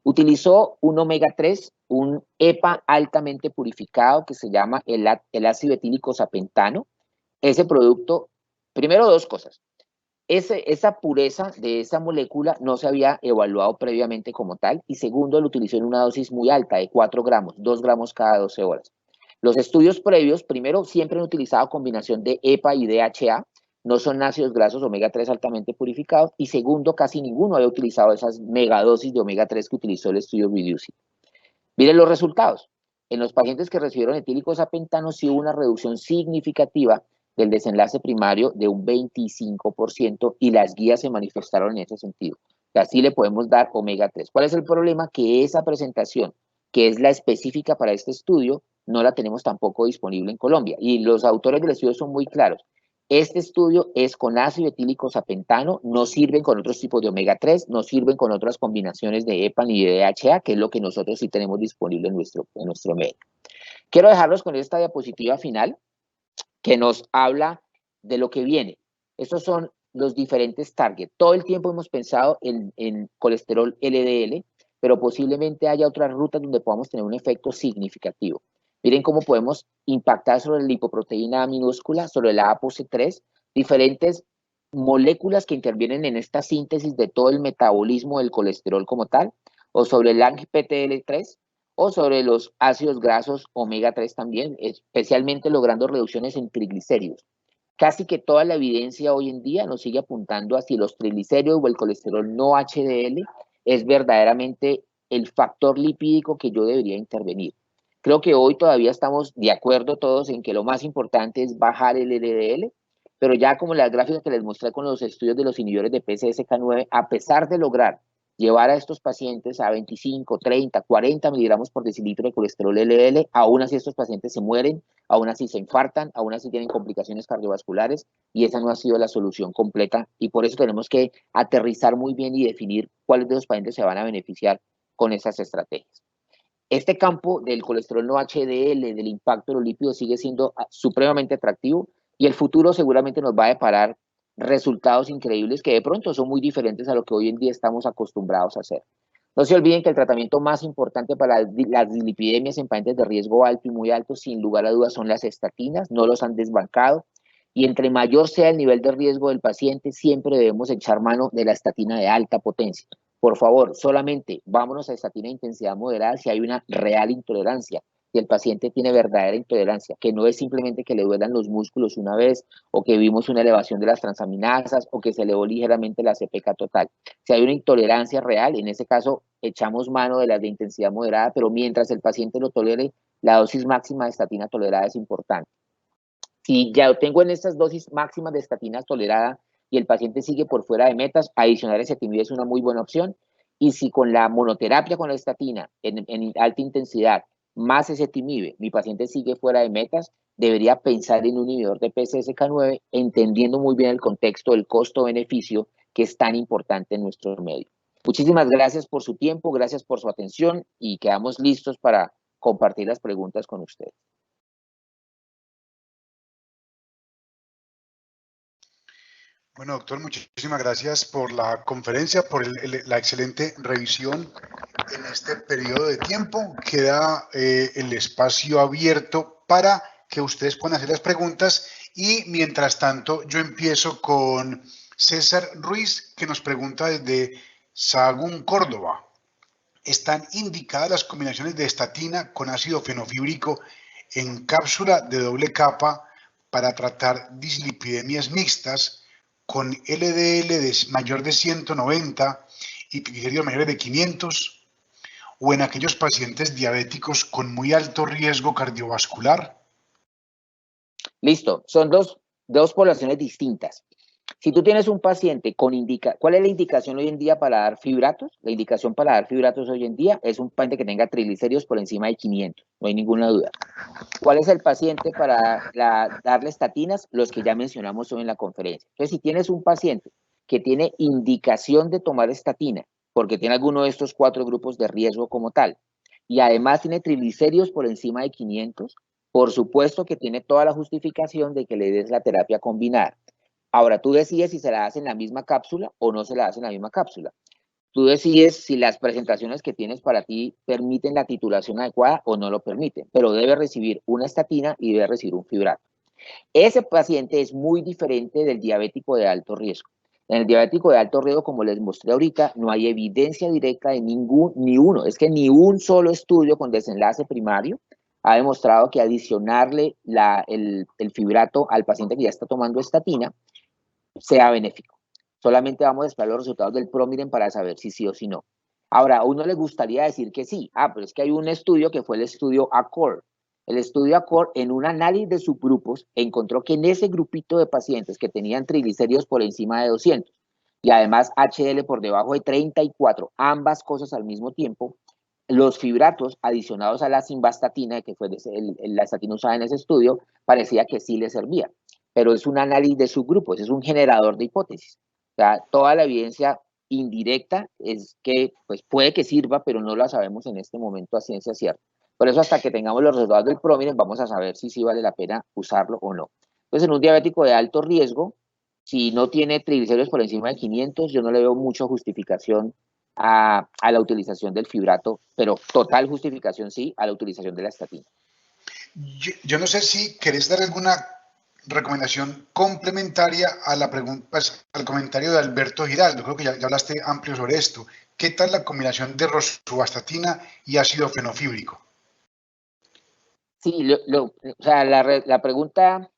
Utilizó un omega 3, un EPA altamente purificado que se llama el ácido etílico sapentano. Ese producto, primero dos cosas. Esa pureza de esa molécula no se había evaluado previamente como tal, y segundo, lo utilizó en una dosis muy alta de 4 gramos, 2 gramos cada 12 horas. Los estudios previos, primero, siempre han utilizado combinación de EPA y DHA, no son ácidos grasos omega 3 altamente purificados, y segundo, casi ninguno había utilizado esas megadosis de omega 3 que utilizó el estudio Reducing. Miren los resultados. En los pacientes que recibieron etílico sapentano sí hubo una reducción significativa del desenlace primario de un 25% y las guías se manifestaron en ese sentido. O sea, sí le podemos dar omega 3. ¿Cuál es el problema? Que esa presentación, que es la específica para este estudio, no la tenemos tampoco disponible en Colombia. Y los autores del estudio son muy claros. Este estudio es con ácido etílico sapentano, no sirven con otros tipos de omega 3, no sirven con otras combinaciones de EPA ni de DHA, que es lo que nosotros sí tenemos disponible en nuestro medio. Quiero dejarlos con esta diapositiva final que nos habla de lo que viene. Estos son los diferentes targets. Todo el tiempo hemos pensado en colesterol LDL, pero posiblemente haya otras rutas donde podamos tener un efecto significativo. Miren cómo podemos impactar sobre la lipoproteína minúscula, sobre la ApoC3, diferentes moléculas que intervienen en esta síntesis de todo el metabolismo del colesterol como tal, o sobre el ANGPTL3, o sobre los ácidos grasos omega 3 también, especialmente logrando reducciones en triglicéridos. Casi que toda la evidencia hoy en día nos sigue apuntando a si los triglicéridos o el colesterol no HDL es verdaderamente el factor lipídico que yo debería intervenir. Creo que hoy todavía estamos de acuerdo todos en que lo más importante es bajar el LDL, pero ya como las gráficas que les mostré con los estudios de los inhibidores de PCSK9, a pesar de lograr llevar a estos pacientes a 25, 30, 40 miligramos por decilitro de colesterol LDL, aún así estos pacientes se mueren, aún así se infartan, aún así tienen complicaciones cardiovasculares, y esa no ha sido la solución completa, y por eso tenemos que aterrizar muy bien y definir cuáles de los pacientes se van a beneficiar con esas estrategias. Este campo del colesterol no HDL, del impacto de los lípidos, sigue siendo supremamente atractivo, y el futuro seguramente nos va a deparar resultados increíbles que de pronto son muy diferentes a lo que hoy en día estamos acostumbrados a hacer. No se olviden que el tratamiento más importante para las dislipidemias en pacientes de riesgo alto y muy alto, sin lugar a dudas, son las estatinas, no los han desbancado, y entre mayor sea el nivel de riesgo del paciente, siempre debemos echar mano de la estatina de alta potencia. Por favor, solamente vámonos a estatina de intensidad moderada si hay una real intolerancia, si el paciente tiene verdadera intolerancia, que no es simplemente que le duelan los músculos una vez, o que vimos una elevación de las transaminasas, o que se elevó ligeramente la CPK total. Si hay una intolerancia real, en ese caso echamos mano de las de intensidad moderada, pero mientras el paciente lo tolere, la dosis máxima de estatina tolerada es importante. Si ya tengo en estas dosis máximas de estatina tolerada y el paciente sigue por fuera de metas, adicionar ezetimibe es una muy buena opción. Y si con la monoterapia con la estatina en alta intensidad más ezetimibe, mi paciente sigue fuera de metas, debería pensar en un inhibidor de PCSK9, entendiendo muy bien el contexto del costo-beneficio que es tan importante en nuestro medio. Muchísimas gracias por su tiempo, gracias por su atención, y quedamos listos para compartir las preguntas con ustedes. Bueno, doctor, muchísimas gracias por la conferencia, por la excelente revisión en este periodo de tiempo. Queda el espacio abierto para que ustedes puedan hacer las preguntas, y mientras tanto yo empiezo con César Ruiz, que nos pregunta desde Sahagún, Córdoba. ¿Están indicadas las combinaciones de estatina con ácido fenofíbrico en cápsula de doble capa para tratar dislipidemias mixtas con LDL mayor de 190 y triglicéridos mayores de 500, o en aquellos pacientes diabéticos con muy alto riesgo cardiovascular? Listo, son dos poblaciones distintas. Si tú tienes un paciente con ¿cuál es la indicación hoy en día para dar fibratos? La indicación para dar fibratos hoy en día es un paciente que tenga triglicéridos por encima de 500, no hay ninguna duda. ¿Cuál es el paciente para darle estatinas? Los que ya mencionamos hoy en la conferencia. Entonces, si tienes un paciente que tiene indicación de tomar estatina, porque tiene alguno de estos 4 grupos de riesgo como tal, y además tiene triglicéridos por encima de 500, por supuesto que tiene toda la justificación de que le des la terapia combinada. Ahora, tú decides si se la das en la misma cápsula o no se la das en la misma cápsula. Tú decides si las presentaciones que tienes para ti permiten la titulación adecuada o no lo permiten, pero debe recibir una estatina y debe recibir un fibrato. Ese paciente es muy diferente del diabético de alto riesgo. En el diabético de alto riesgo, como les mostré ahorita, no hay evidencia directa de ni un solo estudio con desenlace primario ha demostrado que adicionarle el fibrato al paciente que ya está tomando estatina sea benéfico. Solamente vamos a esperar los resultados del PROMIREN para saber si sí o si no. Ahora, a uno le gustaría decir que sí. Pero es que hay un estudio que fue el estudio ACCORD. El estudio ACCORD, en un análisis de subgrupos, encontró que en ese grupito de pacientes que tenían triglicéridos por encima de 200 y además HDL por debajo de 34, ambas cosas al mismo tiempo, los fibratos adicionados a la simvastatina, que fue la estatina usada en ese estudio, parecía que sí le servía. Pero es un análisis de subgrupos, es un generador de hipótesis. O sea, toda la evidencia indirecta es que pues puede que sirva, pero no la sabemos en este momento a ciencia cierta. Por eso, hasta que tengamos los resultados del PROMIREN, vamos a saber si sí vale la pena usarlo o no. Entonces, en un diabético de alto riesgo, si no tiene triglicéridos por encima de 500, yo no le veo mucha justificación a la utilización del fibrato, pero total justificación sí a la utilización de la estatina. Yo no sé si querés dar alguna recomendación complementaria a la pregunta, pues, al comentario de Alberto Giraldo. Creo que ya hablaste amplio sobre esto. ¿Qué tal la combinación de rosuvastatina y ácido fenofíbrico? Sí, o sea, la pregunta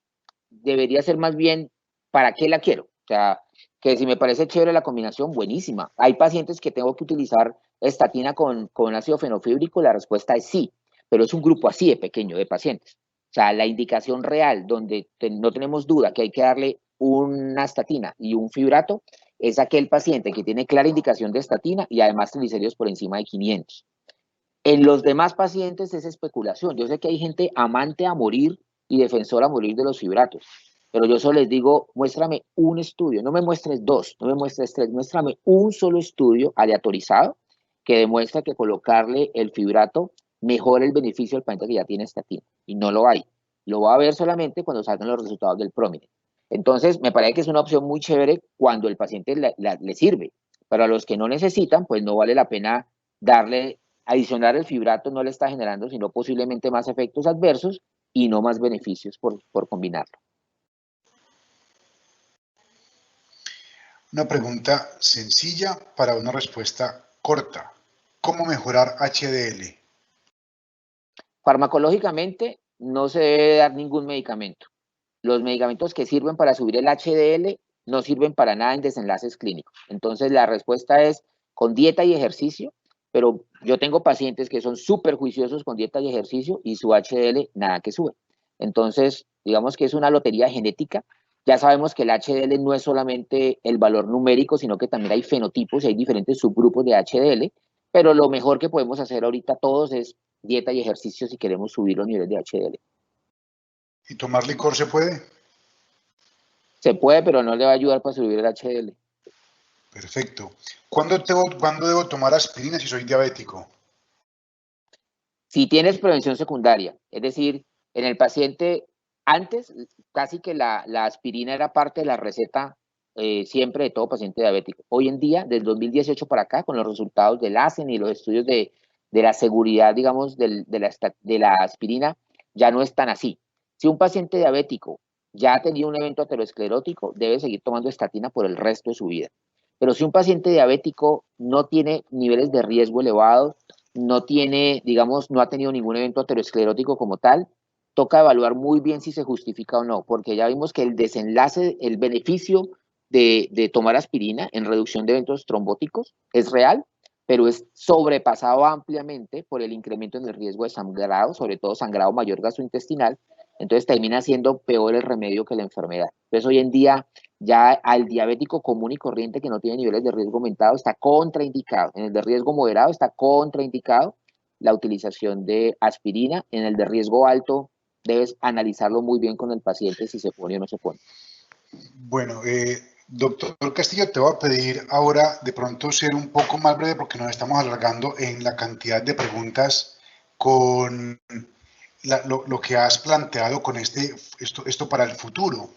debería ser más bien, ¿para qué la quiero? O sea, que si me parece chévere la combinación, buenísima. ¿Hay pacientes que tengo que utilizar estatina con ácido fenofíbrico? La respuesta es sí, pero es un grupo así de pequeño de pacientes. O sea, la indicación real donde no tenemos duda que hay que darle una estatina y un fibrato es aquel paciente que tiene clara indicación de estatina y además triglicéridos por encima de 500. En los demás pacientes es especulación. Yo sé que hay gente amante a morir y defensora a morir de los fibratos, pero yo solo les digo, muéstrame un estudio, no me muestres dos, no me muestres tres, muéstrame un solo estudio aleatorizado que demuestra que colocarle el fibrato mejora el beneficio del paciente que ya tiene estatina, y no lo hay. Lo va a ver solamente cuando salgan los resultados del PROMINENT. Entonces, me parece que es una opción muy chévere cuando el paciente le sirve, pero a los que no necesitan, pues no vale la pena darle. Adicionar el fibrato no le está generando sino posiblemente más efectos adversos y no más beneficios por combinarlo. Una pregunta sencilla para una respuesta corta. ¿Cómo mejorar HDL? Farmacológicamente no se debe dar ningún medicamento. Los medicamentos que sirven para subir el HDL no sirven para nada en desenlaces clínicos. Entonces la respuesta es con dieta y ejercicio, pero yo tengo pacientes que son súper juiciosos con dieta y ejercicio y su HDL nada que sube. Entonces, digamos que es una lotería genética. Ya sabemos que el HDL no es solamente el valor numérico, sino que también hay fenotipos y hay diferentes subgrupos de HDL, pero lo mejor que podemos hacer ahorita todos es dieta y ejercicio si queremos subir los niveles de HDL. ¿Y tomar licor se puede? Se puede, pero no le va a ayudar para subir el HDL. Perfecto. ¿Cuándo debo tomar aspirina si soy diabético? Si tienes prevención secundaria, es decir, en el paciente, antes casi que la aspirina era parte de la receta siempre de todo paciente diabético. Hoy en día, desde 2018 para acá, con los resultados del ASEN y los estudios de la seguridad, digamos, de la aspirina, ya no es tan así. Si un paciente diabético ya ha tenido un evento aterosclerótico, debe seguir tomando estatina por el resto de su vida. Pero si un paciente diabético no tiene niveles de riesgo elevados, no tiene, digamos, no ha tenido ningún evento aterosclerótico como tal, toca evaluar muy bien si se justifica o no, porque ya vimos que el desenlace, el beneficio de tomar aspirina en reducción de eventos trombóticos es real, pero es sobrepasado ampliamente por el incremento en el riesgo de sangrado, sobre todo sangrado mayor gastrointestinal, entonces termina siendo peor el remedio que la enfermedad. Entonces hoy en día ya al diabético común y corriente que no tiene niveles de riesgo aumentado está contraindicado. En el de riesgo moderado está contraindicado la utilización de aspirina. En el de riesgo alto debes analizarlo muy bien con el paciente si se pone o no se pone. Bueno, doctor Castillo, te voy a pedir ahora de pronto ser un poco más breve porque nos estamos alargando en la cantidad de preguntas con lo que has planteado con esto para el futuro.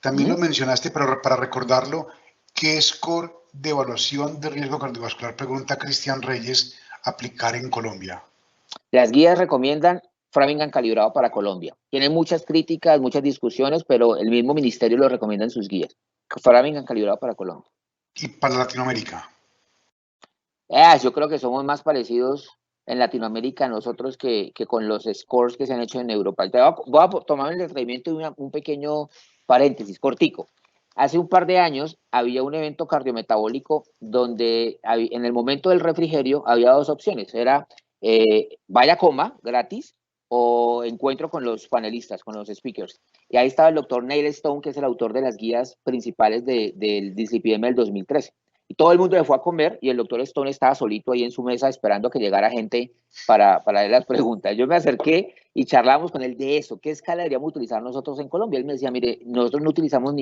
También lo mencionaste, pero para recordarlo, ¿qué score de evaluación de riesgo cardiovascular, pregunta Cristian Reyes, aplicar en Colombia? Las guías recomiendan Framingham calibrado para Colombia. Tienen muchas críticas, muchas discusiones, pero el mismo ministerio lo recomienda en sus guías. Framingham calibrado para Colombia. ¿Y para Latinoamérica? Yo creo que somos más parecidos en Latinoamérica nosotros que con los scores que se han hecho en Europa. Voy a tomar el atrevimiento de un pequeño paréntesis, cortico. Hace un par de años había un evento cardiometabólico donde en el momento del refrigerio había dos opciones. Era vaya coma gratis o encuentro con los panelistas, con los speakers. Y ahí estaba el doctor Neil Stone, que es el autor de las guías principales del dislipidemia del 2013. Y todo el mundo se fue a comer y el doctor Stone estaba solito ahí en su mesa esperando a que llegara gente para dar las preguntas. Yo me acerqué y charlamos con él de eso. ¿Qué escala deberíamos utilizar nosotros en Colombia? Él me decía, mire, nosotros no utilizamos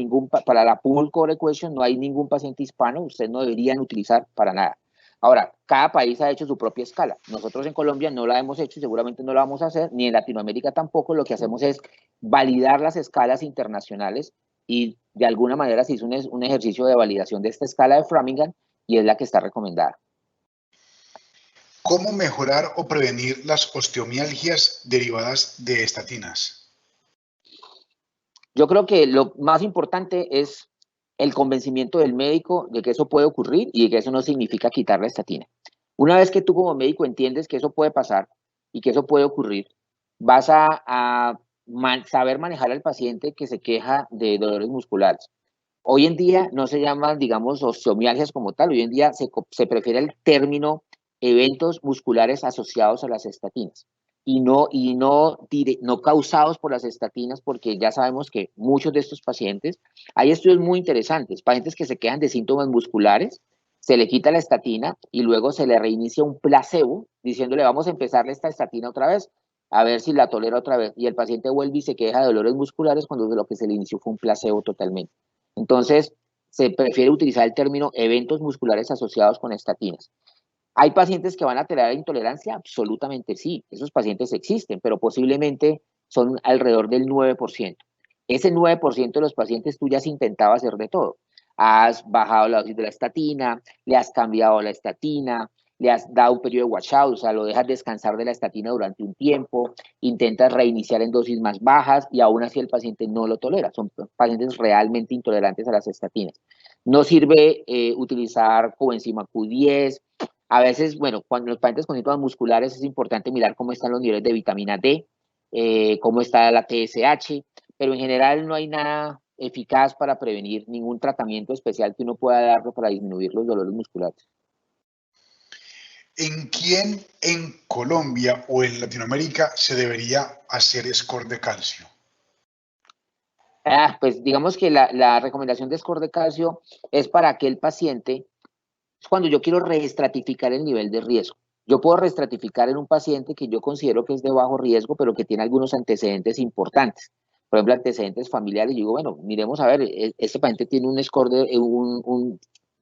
para la pool core equation, no hay ningún paciente hispano, ustedes no deberían utilizar para nada. Ahora, cada país ha hecho su propia escala. Nosotros en Colombia no la hemos hecho y seguramente no la vamos a hacer, ni en Latinoamérica tampoco. Lo que hacemos es validar las escalas internacionales y de alguna manera se hizo un ejercicio de validación de esta escala de Framingham y es la que está recomendada. ¿Cómo mejorar o prevenir las osteomialgias derivadas de estatinas? Yo creo que lo más importante es el convencimiento del médico de que eso puede ocurrir y de que eso no significa quitar la estatina. Una vez que tú como médico entiendes que eso puede pasar y que eso puede ocurrir, vas a saber manejar al paciente que se queja de dolores musculares. Hoy en día no se llaman, digamos, osteomialgias como tal, hoy en día se prefiere el término eventos musculares asociados a las estatinas. no causados por las estatinas, porque ya sabemos que muchos de estos pacientes, hay estudios muy interesantes, pacientes que se quejan de síntomas musculares, se le quita la estatina y luego se le reinicia un placebo diciéndole vamos a empezarle esta estatina otra vez, a ver si la tolera otra vez. Y el paciente vuelve y se queja de dolores musculares cuando lo que se le inició fue un placebo totalmente. Entonces, se prefiere utilizar el término eventos musculares asociados con estatinas. ¿Hay pacientes que van a tener intolerancia? Absolutamente sí, esos pacientes existen, pero posiblemente son alrededor del 9%. Ese 9% de los pacientes tú ya has intentado hacer de todo. Has bajado la dosis de la estatina, le has cambiado la estatina, le has dado un periodo de washout, o sea, lo dejas descansar de la estatina durante un tiempo, intentas reiniciar en dosis más bajas y aún así el paciente no lo tolera. Son pacientes realmente intolerantes a las estatinas. No sirve utilizar coenzima Q10. A veces, bueno, cuando los pacientes con síntomas musculares es importante mirar cómo están los niveles de vitamina D, cómo está la TSH, pero en general no hay nada eficaz para prevenir ningún tratamiento especial que uno pueda darlo para disminuir los dolores musculares. ¿En quién en Colombia o en Latinoamérica se debería hacer score de calcio? Pues digamos que la recomendación de score de calcio es para aquel paciente, es cuando yo quiero reestratificar el nivel de riesgo. Yo puedo reestratificar en un paciente que yo considero que es de bajo riesgo, pero que tiene algunos antecedentes importantes. Por ejemplo, antecedentes familiares. Yo digo, bueno, miremos a ver, este paciente tiene un score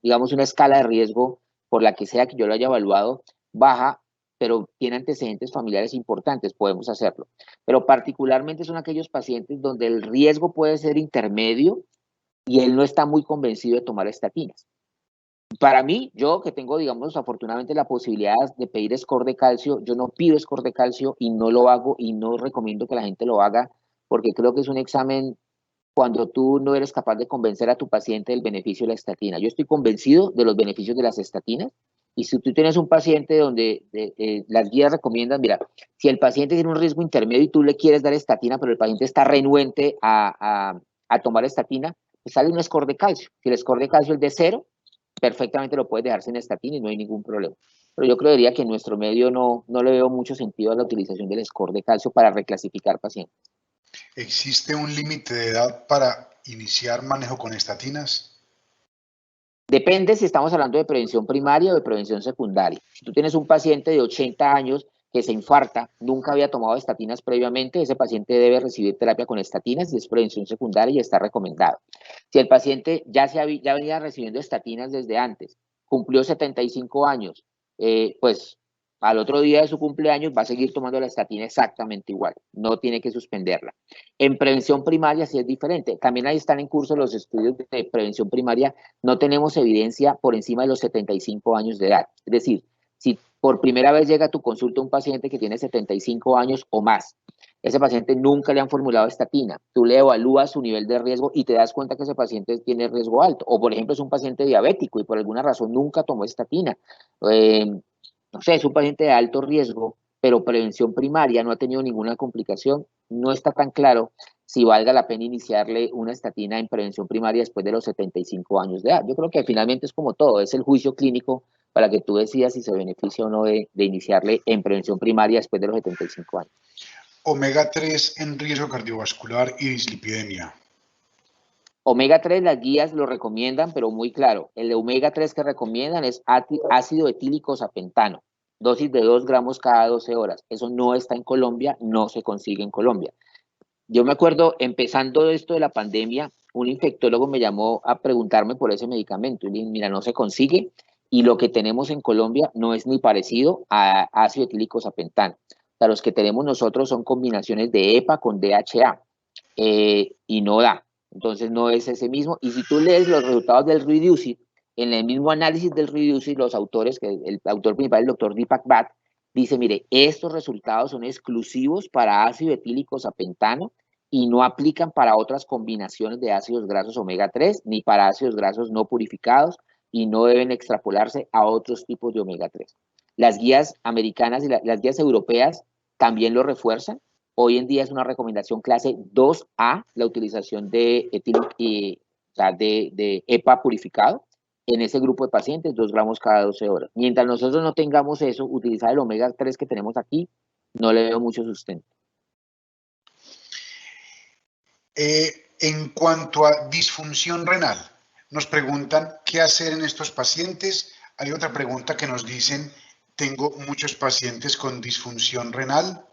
digamos, una escala de riesgo por la que sea que yo lo haya evaluado baja, pero tiene antecedentes familiares importantes, podemos hacerlo. Pero particularmente son aquellos pacientes donde el riesgo puede ser intermedio y él no está muy convencido de tomar estatinas. Para mí, yo que tengo, digamos, afortunadamente la posibilidad de pedir score de calcio, yo no pido score de calcio y no lo hago y no recomiendo que la gente lo haga porque creo que es un examen cuando tú no eres capaz de convencer a tu paciente del beneficio de la estatina. Yo estoy convencido de los beneficios de las estatinas y si tú tienes un paciente donde las guías recomiendan, mira, si el paciente tiene un riesgo intermedio y tú le quieres dar estatina, pero el paciente está renuente a tomar estatina, pues sale un score de calcio. Si el score de calcio es de 0, perfectamente lo puedes dejar sin estatina y no hay ningún problema. Pero yo creería que en nuestro medio no le veo mucho sentido a la utilización del score de calcio para reclasificar pacientes. ¿Existe un límite de edad para iniciar manejo con estatinas? Depende si estamos hablando de prevención primaria o de prevención secundaria. Si tú tienes un paciente de 80 años que se infarta, nunca había tomado estatinas previamente, ese paciente debe recibir terapia con estatinas y es prevención secundaria y está recomendado. Si el paciente ya venía recibiendo estatinas desde antes, cumplió 75 años, pues al otro día de su cumpleaños va a seguir tomando la estatina exactamente igual, no tiene que suspenderla. En prevención primaria sí es diferente. También ahí están en curso los estudios de prevención primaria. No tenemos evidencia por encima de los 75 años de edad. Es decir, si por primera vez llega a tu consulta un paciente que tiene 75 años o más, ese paciente nunca le han formulado estatina, tú le evalúas su nivel de riesgo y te das cuenta que ese paciente tiene riesgo alto. O por ejemplo es un paciente diabético y por alguna razón nunca tomó estatina. No sé, es un paciente de alto riesgo, pero prevención primaria no ha tenido ninguna complicación, no está tan claro si valga la pena iniciarle una estatina en prevención primaria después de los 75 años de edad. Yo creo que finalmente es como todo, es el juicio clínico para que tú decidas si se beneficia o no de iniciarle en prevención primaria después de los 75 años. Omega 3 en riesgo cardiovascular y dislipidemia. Omega 3, las guías lo recomiendan, pero muy claro, el omega 3 que recomiendan es ácido etílico sapentano, dosis de 2 gramos cada 12 horas. Eso no está en Colombia, no se consigue en Colombia. Yo me acuerdo, empezando esto de la pandemia, un infectólogo me llamó a preguntarme por ese medicamento. Y le dije, mira, no se consigue y lo que tenemos en Colombia no es ni parecido a ácido etílico sapentano. O sea, los que tenemos nosotros son combinaciones de EPA con DHA y no da. Entonces no es ese mismo. Y si tú lees los resultados del Reducit, en el mismo análisis del Reducit, los autores, que el autor principal, el doctor Deepak Bhatt, dice, mire, estos resultados son exclusivos para ácido etílico sapentano y no aplican para otras combinaciones de ácidos grasos omega 3 ni para ácidos grasos no purificados y no deben extrapolarse a otros tipos de omega 3. Las guías americanas y las guías europeas también lo refuerzan. Hoy en día es una recomendación clase 2A la utilización de EPA purificado en ese grupo de pacientes, 2 gramos cada 12 horas. Mientras nosotros no tengamos eso, utilizar el omega 3 que tenemos aquí no le veo mucho sustento. En cuanto a disfunción renal, nos preguntan qué hacer en estos pacientes. Hay otra pregunta que nos dicen, tengo muchos pacientes con disfunción renal,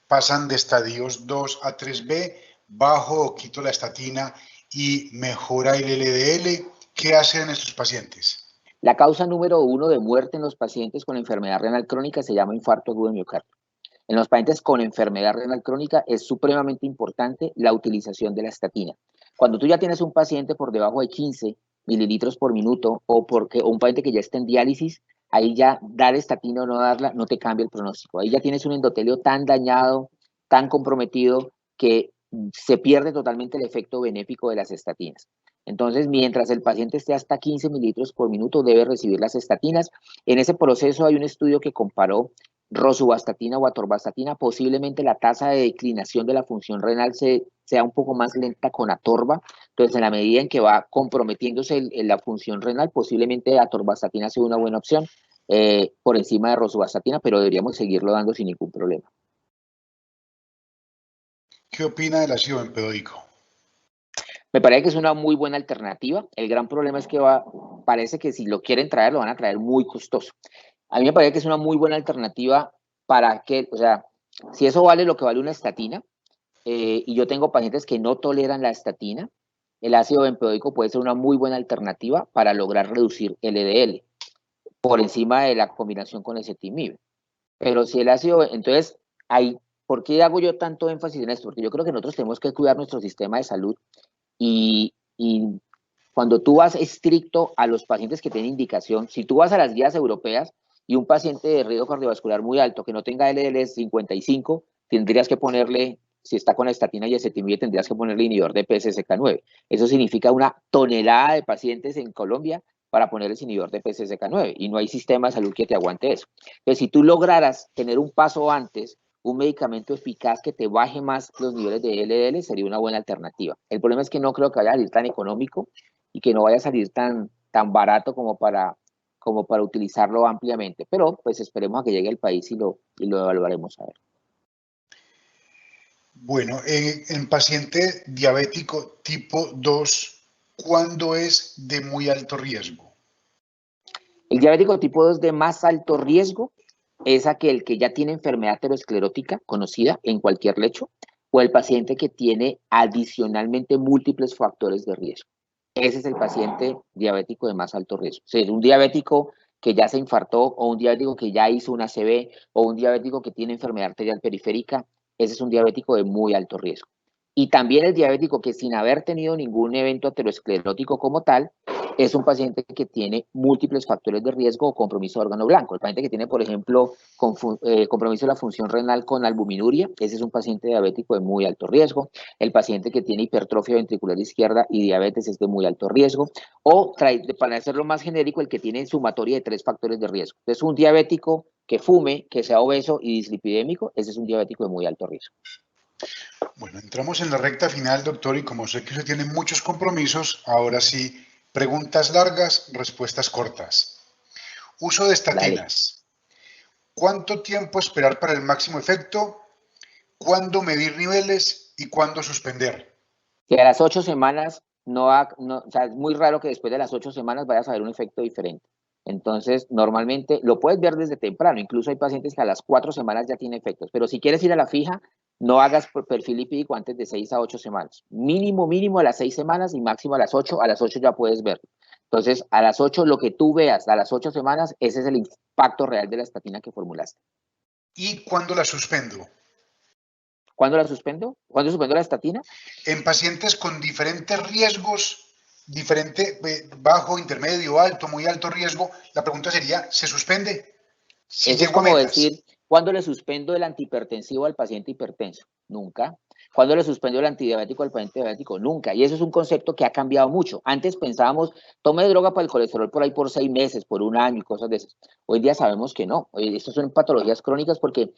pasan de estadios 2 a 3B, bajo o quito la estatina y mejora el LDL. ¿Qué hacer en estos pacientes? La causa número 1 de muerte en los pacientes con enfermedad renal crónica se llama infarto agudo de miocardio. En los pacientes con enfermedad renal crónica es supremamente importante la utilización de la estatina. Cuando tú ya tienes un paciente por debajo de 15 mililitros por minuto o un paciente que ya está en diálisis, ahí ya dar estatina o no darla no te cambia el pronóstico. Ahí ya tienes un endotelio tan dañado, tan comprometido, que se pierde totalmente el efecto benéfico de las estatinas. Entonces, mientras el paciente esté hasta 15 mililitros por minuto, debe recibir las estatinas. En ese proceso hay un estudio que comparó rosuvastatina o atorvastatina. Posiblemente la tasa de declinación de la función renal sea un poco más lenta con atorva. Entonces, en la medida en que va comprometiéndose la función renal, posiblemente atorvastatina sea una buena opción por encima de rosuvastatina, pero deberíamos seguirlo dando sin ningún problema. ¿Qué opina del ácido bempedóico? Me parece que es una muy buena alternativa. El gran problema es que parece que si lo quieren traer, lo van a traer muy costoso. A mí me parece que es una muy buena alternativa para que, o sea, si eso vale lo que vale una estatina, y yo tengo pacientes que no toleran la estatina, el ácido bempedóico puede ser una muy buena alternativa para lograr reducir el LDL por encima de la combinación con ezetimibe. Pero si el ácido, entonces, ¿por qué hago yo tanto énfasis en esto? Porque yo creo que nosotros tenemos que cuidar nuestro sistema de salud y cuando tú vas estricto a los pacientes que tienen indicación, si tú vas a las guías europeas y un paciente de riesgo cardiovascular muy alto que no tenga LDL 55, tendrías que ponerle, si está con estatina y ezetimibe, tendrías que ponerle inhibidor de PCSK9. Eso significa una tonelada de pacientes en Colombia para ponerles inhibidor de PCSK9 y no hay sistema de salud que te aguante eso. Entonces, si tú lograras tener un paso antes, un medicamento eficaz que te baje más los niveles de LDL sería una buena alternativa. El problema es que no creo que vaya a salir tan económico y que no vaya a salir tan barato como para utilizarlo ampliamente, pero pues esperemos a que llegue al país y lo evaluaremos a ver. Bueno, en paciente diabético tipo 2, ¿cuándo es de muy alto riesgo? El diabético tipo 2 de más alto riesgo es aquel que ya tiene enfermedad aterosclerótica conocida en cualquier lecho o el paciente que tiene adicionalmente múltiples factores de riesgo. Ese es el paciente diabético de más alto riesgo. O sea, es un diabético que ya se infartó o un diabético que ya hizo una ACV o un diabético que tiene enfermedad arterial periférica. Ese es un diabético de muy alto riesgo. Y también el diabético que sin haber tenido ningún evento aterosclerótico como tal, es un paciente que tiene múltiples factores de riesgo o compromiso de órgano blanco. El paciente que tiene, por ejemplo, compromiso de la función renal con albuminuria, ese es un paciente diabético de muy alto riesgo. El paciente que tiene hipertrofia ventricular izquierda y diabetes es de muy alto riesgo. O, para hacerlo más genérico, el que tiene sumatoria de 3 factores de riesgo. Entonces, un diabético que fume, que sea obeso y dislipidémico, ese es un diabético de muy alto riesgo. Bueno, entramos en la recta final, doctor, y como sé que usted tiene muchos compromisos, ahora sí, preguntas largas, respuestas cortas. Uso de estatinas. ¿Cuánto tiempo esperar para el máximo efecto? ¿Cuándo medir niveles y cuándo suspender? Que a las 8 semanas o sea, es muy raro que después de las 8 semanas vayas a ver un efecto diferente. Entonces, normalmente lo puedes ver desde temprano. Incluso hay pacientes que a las 4 semanas ya tienen efectos. Pero si quieres ir a la fija, no hagas perfil lipídico antes de 6 a 8 semanas. Mínimo a las 6 semanas y máximo a las 8. A las 8 ya puedes verlo. Entonces, a las 8, lo que tú veas a las 8 semanas, ese es el impacto real de la estatina que formulaste. ¿Y cuándo la suspendo? ¿Cuándo la suspendo? ¿Cuándo suspendo la estatina? En pacientes con diferentes riesgos, bajo, intermedio, alto, muy alto riesgo, la pregunta sería, ¿se suspende? Si Eso es llego a como metas. decir, ¿cuándo le suspendo el antihipertensivo al paciente hipertenso? Nunca. ¿Cuándo le suspendo el antidiabético al paciente diabético? Nunca. Y eso es un concepto que ha cambiado mucho. Antes pensábamos, tome droga para el colesterol por ahí por 6 meses, por un año y cosas de esas. Hoy día sabemos que no. Hoy estas son patologías crónicas porque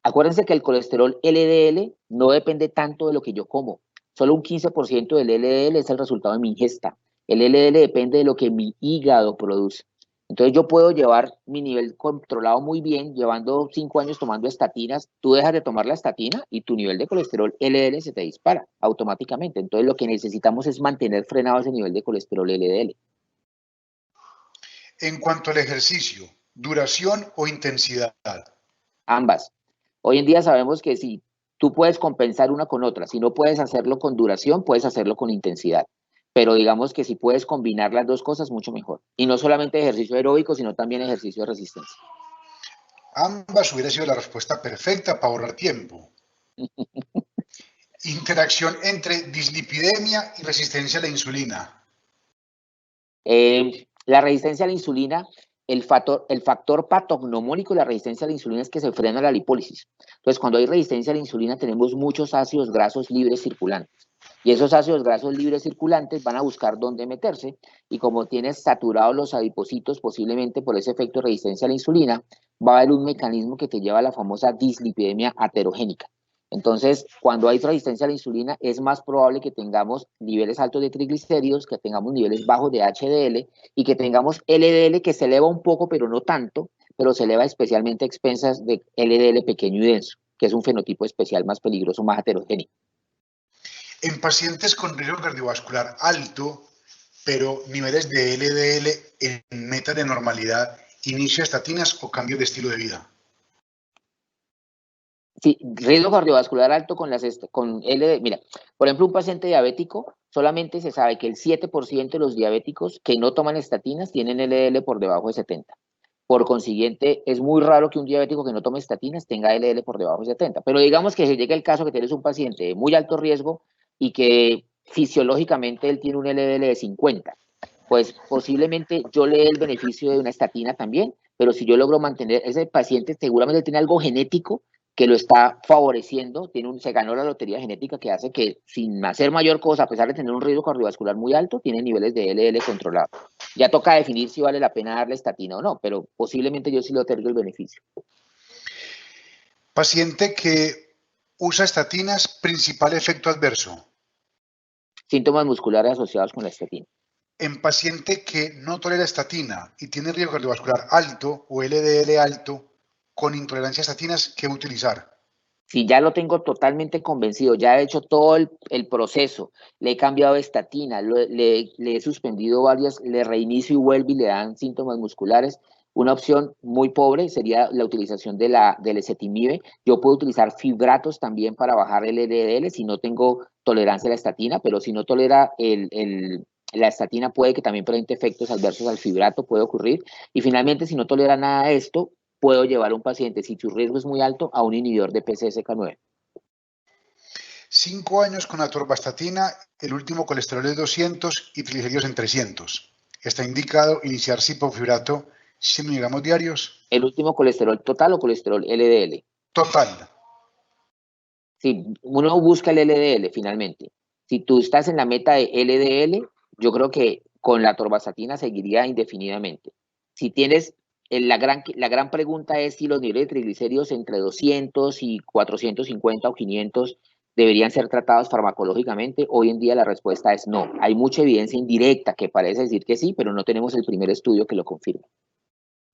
acuérdense que el colesterol LDL no depende tanto de lo que yo como. Solo un 15% del LDL es el resultado de mi ingesta. El LDL depende de lo que mi hígado produce. Entonces yo puedo llevar mi nivel controlado muy bien, llevando 5 años tomando estatinas, tú dejas de tomar la estatina y tu nivel de colesterol LDL se te dispara automáticamente. Entonces lo que necesitamos es mantener frenado ese nivel de colesterol LDL. En cuanto al ejercicio, ¿duración o intensidad? Ambas. Hoy en día sabemos que si tú puedes compensar una con otra, si no puedes hacerlo con duración, puedes hacerlo con intensidad. Pero digamos que si puedes combinar las dos cosas, mucho mejor. Y no solamente ejercicio aeróbico, sino también ejercicio de resistencia. Ambas hubiera sido la respuesta perfecta para ahorrar tiempo. Interacción entre dislipidemia y resistencia a la insulina. La resistencia a la insulina, el factor patognomónico de la resistencia a la insulina es que se frena la lipólisis. Entonces, cuando hay resistencia a la insulina, tenemos muchos ácidos grasos libres circulantes. Y esos ácidos grasos libres circulantes van a buscar dónde meterse. Y como tienes saturados los adipocitos, posiblemente por ese efecto de resistencia a la insulina, va a haber un mecanismo que te lleva a la famosa dislipidemia aterogénica. Entonces, cuando hay resistencia a la insulina, es más probable que tengamos niveles altos de triglicéridos, que tengamos niveles bajos de HDL y que tengamos LDL que se eleva un poco, pero no tanto, pero se eleva especialmente a expensas de LDL pequeño y denso, que es un fenotipo especial más peligroso, más heterogéneo. En pacientes con riesgo cardiovascular alto, pero niveles de LDL en meta de normalidad, ¿inicio estatinas o cambio de estilo de vida? Sí, riesgo cardiovascular alto con LDL. Mira, por ejemplo, un paciente diabético, solamente se sabe que el 7% de los diabéticos que no toman estatinas tienen LDL por debajo de 70. Por consiguiente, es muy raro que un diabético que no tome estatinas tenga LDL por debajo de 70. Pero digamos que si llega el caso que tienes un paciente de muy alto riesgo y que fisiológicamente él tiene un LDL de 50, pues posiblemente yo le dé el beneficio de una estatina también, pero si yo logro mantener, ese paciente seguramente tiene algo genético que lo está favoreciendo, se ganó la lotería genética que hace que sin hacer mayor cosa, a pesar de tener un riesgo cardiovascular muy alto, tiene niveles de LDL controlados. Ya toca definir si vale la pena darle estatina o no, pero posiblemente yo sí le otorgo el beneficio. Paciente que usa estatinas, principal efecto adverso. Síntomas musculares asociados con la estatina. En paciente que no tolera estatina y tiene riesgo cardiovascular alto o LDL alto, con intolerancia a estatinas, ¿qué utilizar? Si ya lo tengo totalmente convencido, ya he hecho todo el proceso, le he cambiado de estatina, le he suspendido varias, le reinicio y vuelve y le dan síntomas musculares. Una opción muy pobre sería la utilización del ezetimibe. Yo puedo utilizar fibratos también para bajar el LDL si no tengo tolerancia a la estatina, pero si no tolera la estatina puede que también presente efectos adversos al fibrato, puede ocurrir. Y finalmente, si no tolera nada de esto, puedo llevar a un paciente, si su riesgo es muy alto, a un inhibidor de PCSK9. 5 años con atorvastatina, el último colesterol es 200 y triglicéridos en 300. Está indicado iniciar cipofibrato 100 miligramos diarios. El último colesterol total o colesterol LDL. Total. Si uno busca el LDL finalmente, si tú estás en la meta de LDL, yo creo que con la atorvastatina seguiría indefinidamente. Si tienes, la gran pregunta es si los niveles de triglicéridos entre 200 y 450 o 500 deberían ser tratados farmacológicamente. Hoy en día la respuesta es no. Hay mucha evidencia indirecta que parece decir que sí, pero no tenemos el primer estudio que lo confirme.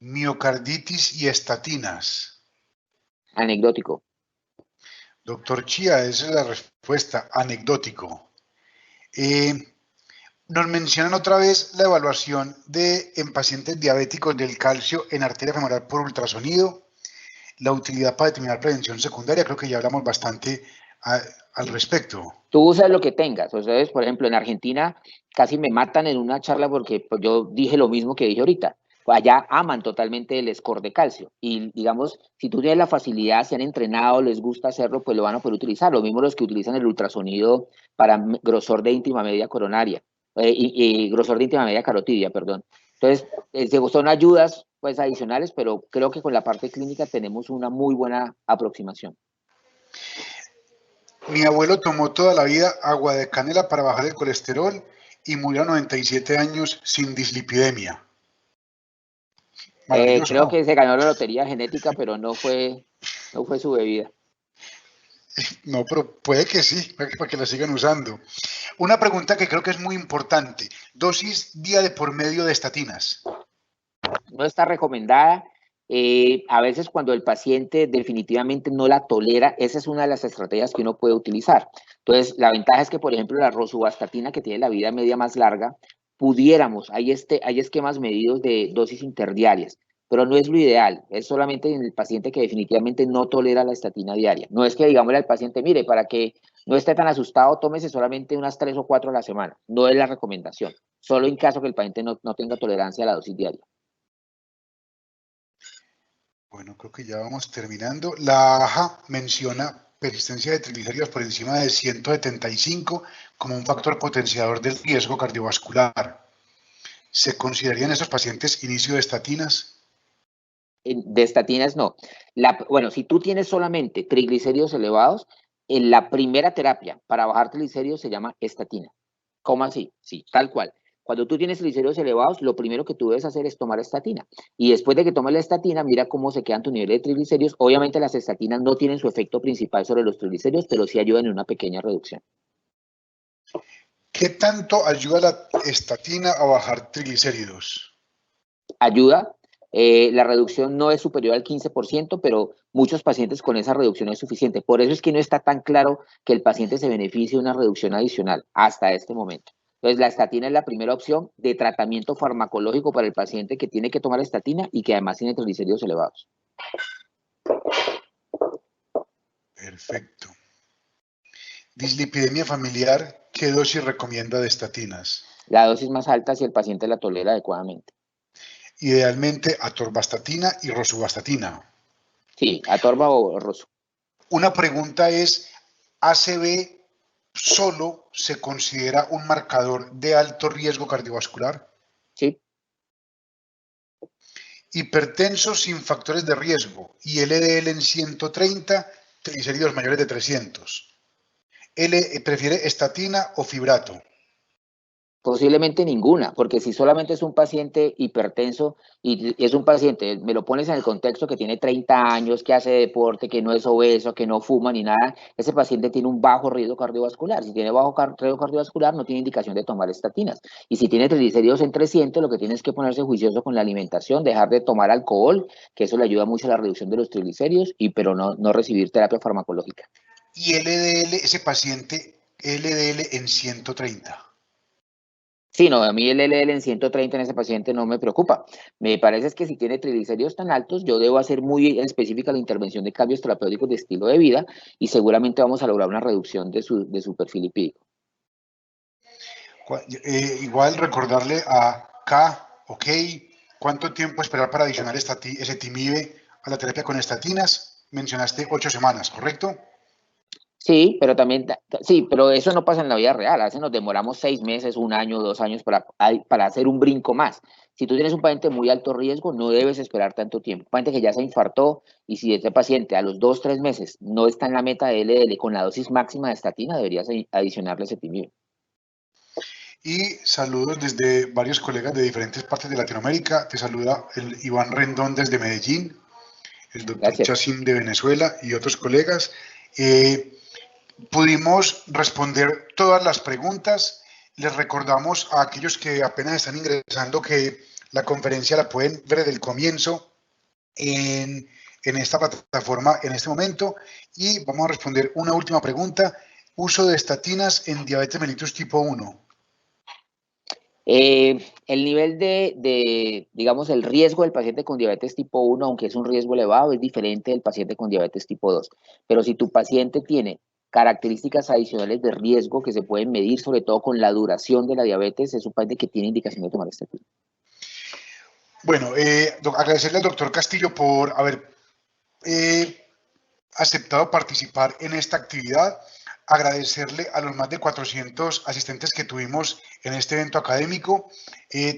Miocarditis y estatinas. Anecdótico. Doctor Chía, esa es la respuesta, anecdótico. Nos mencionan otra vez la evaluación en pacientes diabéticos del calcio en arteria femoral por ultrasonido, la utilidad para determinar prevención secundaria, creo que ya hablamos bastante al respecto. Tú usas lo que tengas. O sea, por ejemplo, en Argentina casi me matan en una charla porque pues, yo dije lo mismo que dije ahorita. Allá aman totalmente el score de calcio. Y digamos, si tú tienes la facilidad, si han entrenado, les gusta hacerlo, pues lo van a poder utilizar. Lo mismo los que utilizan el ultrasonido para grosor de íntima media coronaria, y grosor de íntima media carotidia, perdón. Entonces, son ayudas pues adicionales, pero creo que con la parte clínica tenemos una muy buena aproximación. Mi abuelo tomó toda la vida agua de canela para bajar el colesterol y murió a 97 años sin dislipidemia. Maravilloso, Creo ¿no? que se ganó la lotería genética, pero no fue su bebida. No, pero puede que sí, para que la sigan usando. Una pregunta que creo que es muy importante. Dosis día de por medio de estatinas. no está recomendada. A veces cuando el paciente definitivamente no la tolera, esa es una de las estrategias que uno puede utilizar. Entonces, la ventaja es que, por ejemplo, la rosuvastatina, que tiene la vida media más larga, pudiéramos, hay esquemas medidos de dosis interdiarias, pero no es lo ideal, es solamente en el paciente que definitivamente no tolera la estatina diaria. No es que digámosle al paciente, mire, para que no esté tan asustado, tómese solamente unas 3 o 4 a la semana. No es la recomendación, solo en caso que el paciente no tenga tolerancia a la dosis diaria. Bueno, creo que ya vamos terminando. La AJA menciona persistencia de triglicéridos por encima de 175 como un factor potenciador del riesgo cardiovascular. ¿Se consideraría en estos pacientes inicio de estatinas? De estatinas no. Bueno, si tú tienes solamente triglicéridos elevados, en la primera terapia para bajar triglicéridos se llama estatina. ¿Cómo así? Sí, tal cual. Cuando tú tienes triglicéridos elevados, lo primero que tú debes hacer es tomar estatina. Y después de que tomes la estatina, mira cómo se quedan tu nivel de triglicéridos. Obviamente las estatinas no tienen su efecto principal sobre los triglicéridos, pero sí ayudan en una pequeña reducción. ¿Qué tanto ayuda la estatina a bajar triglicéridos? Ayuda. La reducción no es superior al 15%, pero muchos pacientes con esa reducción es suficiente. Por eso es que no está tan claro que el paciente se beneficie de una reducción adicional hasta este momento. Entonces, la estatina es la primera opción de tratamiento farmacológico para el paciente que tiene que tomar estatina y que además tiene triglicéridos elevados. Perfecto. Dislipidemia familiar, ¿qué dosis recomienda de estatinas? La dosis más alta si el paciente la tolera adecuadamente. Idealmente atorvastatina y rosuvastatina. Sí, atorva o rosu. Una pregunta es, ¿ACV solo se considera un marcador de alto riesgo cardiovascular? Sí. Hipertenso sin factores de riesgo y LDL en 130, triglicéridos mayores de 300. ¿Prefiere estatina o fibrato? Posiblemente ninguna, porque si solamente es un paciente hipertenso y es un paciente, me lo pones en el contexto que tiene 30 años, que hace deporte, que no es obeso, que no fuma ni nada, ese paciente tiene un bajo riesgo cardiovascular. Si tiene bajo riesgo cardiovascular, no tiene indicación de tomar estatinas. Y si tiene triglicéridos en 300, lo que tienes que ponerse juicioso con la alimentación, dejar de tomar alcohol, que eso le ayuda mucho a la reducción de los triglicéridos, pero no recibir terapia farmacológica. Y LDL, ese paciente, LDL en 130. Sí, no, a mí el LDL en 130 en ese paciente no me preocupa. Me parece es que si tiene triglicéridos tan altos, yo debo hacer muy específica la intervención de cambios terapéuticos de estilo de vida y seguramente vamos a lograr una reducción de su perfil lipídico. Igual recordarle a K, ok, ¿cuánto tiempo esperar para adicionar ezetimibe a la terapia con estatinas? Mencionaste 8 semanas, ¿correcto? Sí, pero también, sí, pero eso no pasa en la vida real. A veces nos demoramos 6 meses, 1 año, 2 años para hacer un brinco más. Si tú tienes un paciente muy alto riesgo, no debes esperar tanto tiempo. Un paciente que ya se infartó y si este paciente a los 2, 3 meses no está en la meta de LDL con la dosis máxima de estatina, deberías adicionarle ezetimibe. Y saludos desde varios colegas de diferentes partes de Latinoamérica. Te saluda el Iván Rendón desde Medellín, el doctor Gracias. Chacín de Venezuela y otros colegas. Pudimos responder todas las preguntas. Les recordamos a aquellos que apenas están ingresando que la conferencia la pueden ver desde el comienzo en esta plataforma en este momento. Y vamos a responder una última pregunta. Uso de estatinas en diabetes mellitus tipo 1. El nivel digamos, el riesgo del paciente con diabetes tipo 1, aunque es un riesgo elevado, es diferente del paciente con diabetes tipo 2. Pero si tu paciente tiene características adicionales de riesgo que se pueden medir, sobre todo con la duración de la diabetes, es un paciente que tiene indicación de tomar estatina. Bueno, agradecerle al doctor Castillo por haber aceptado participar en esta actividad, agradecerle a los más de 400 asistentes que tuvimos en este evento académico,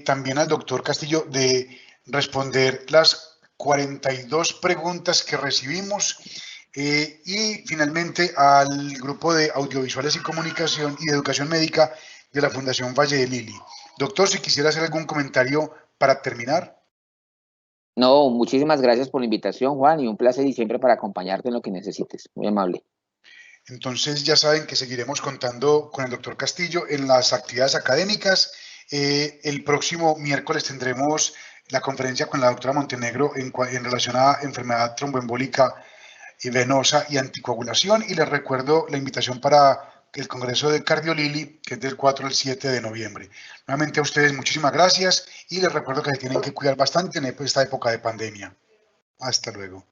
también al doctor Castillo de responder las 42 preguntas que recibimos y finalmente al grupo de audiovisuales y comunicación y de educación médica de la Fundación Valle de Lili. Doctor, si quisiera hacer algún comentario para terminar. No, muchísimas gracias por la invitación, Juan, y un placer y siempre para acompañarte en lo que necesites. Muy amable. Entonces ya saben que seguiremos contando con el doctor Castillo en las actividades académicas. El próximo miércoles tendremos la conferencia con la doctora Montenegro en relación a enfermedad tromboembólica y venosa y anticoagulación. Y les recuerdo la invitación para el Congreso de Cardiolili, que es del 4 al 7 de noviembre. Nuevamente a ustedes muchísimas gracias y les recuerdo que se tienen que cuidar bastante en esta época de pandemia. Hasta luego.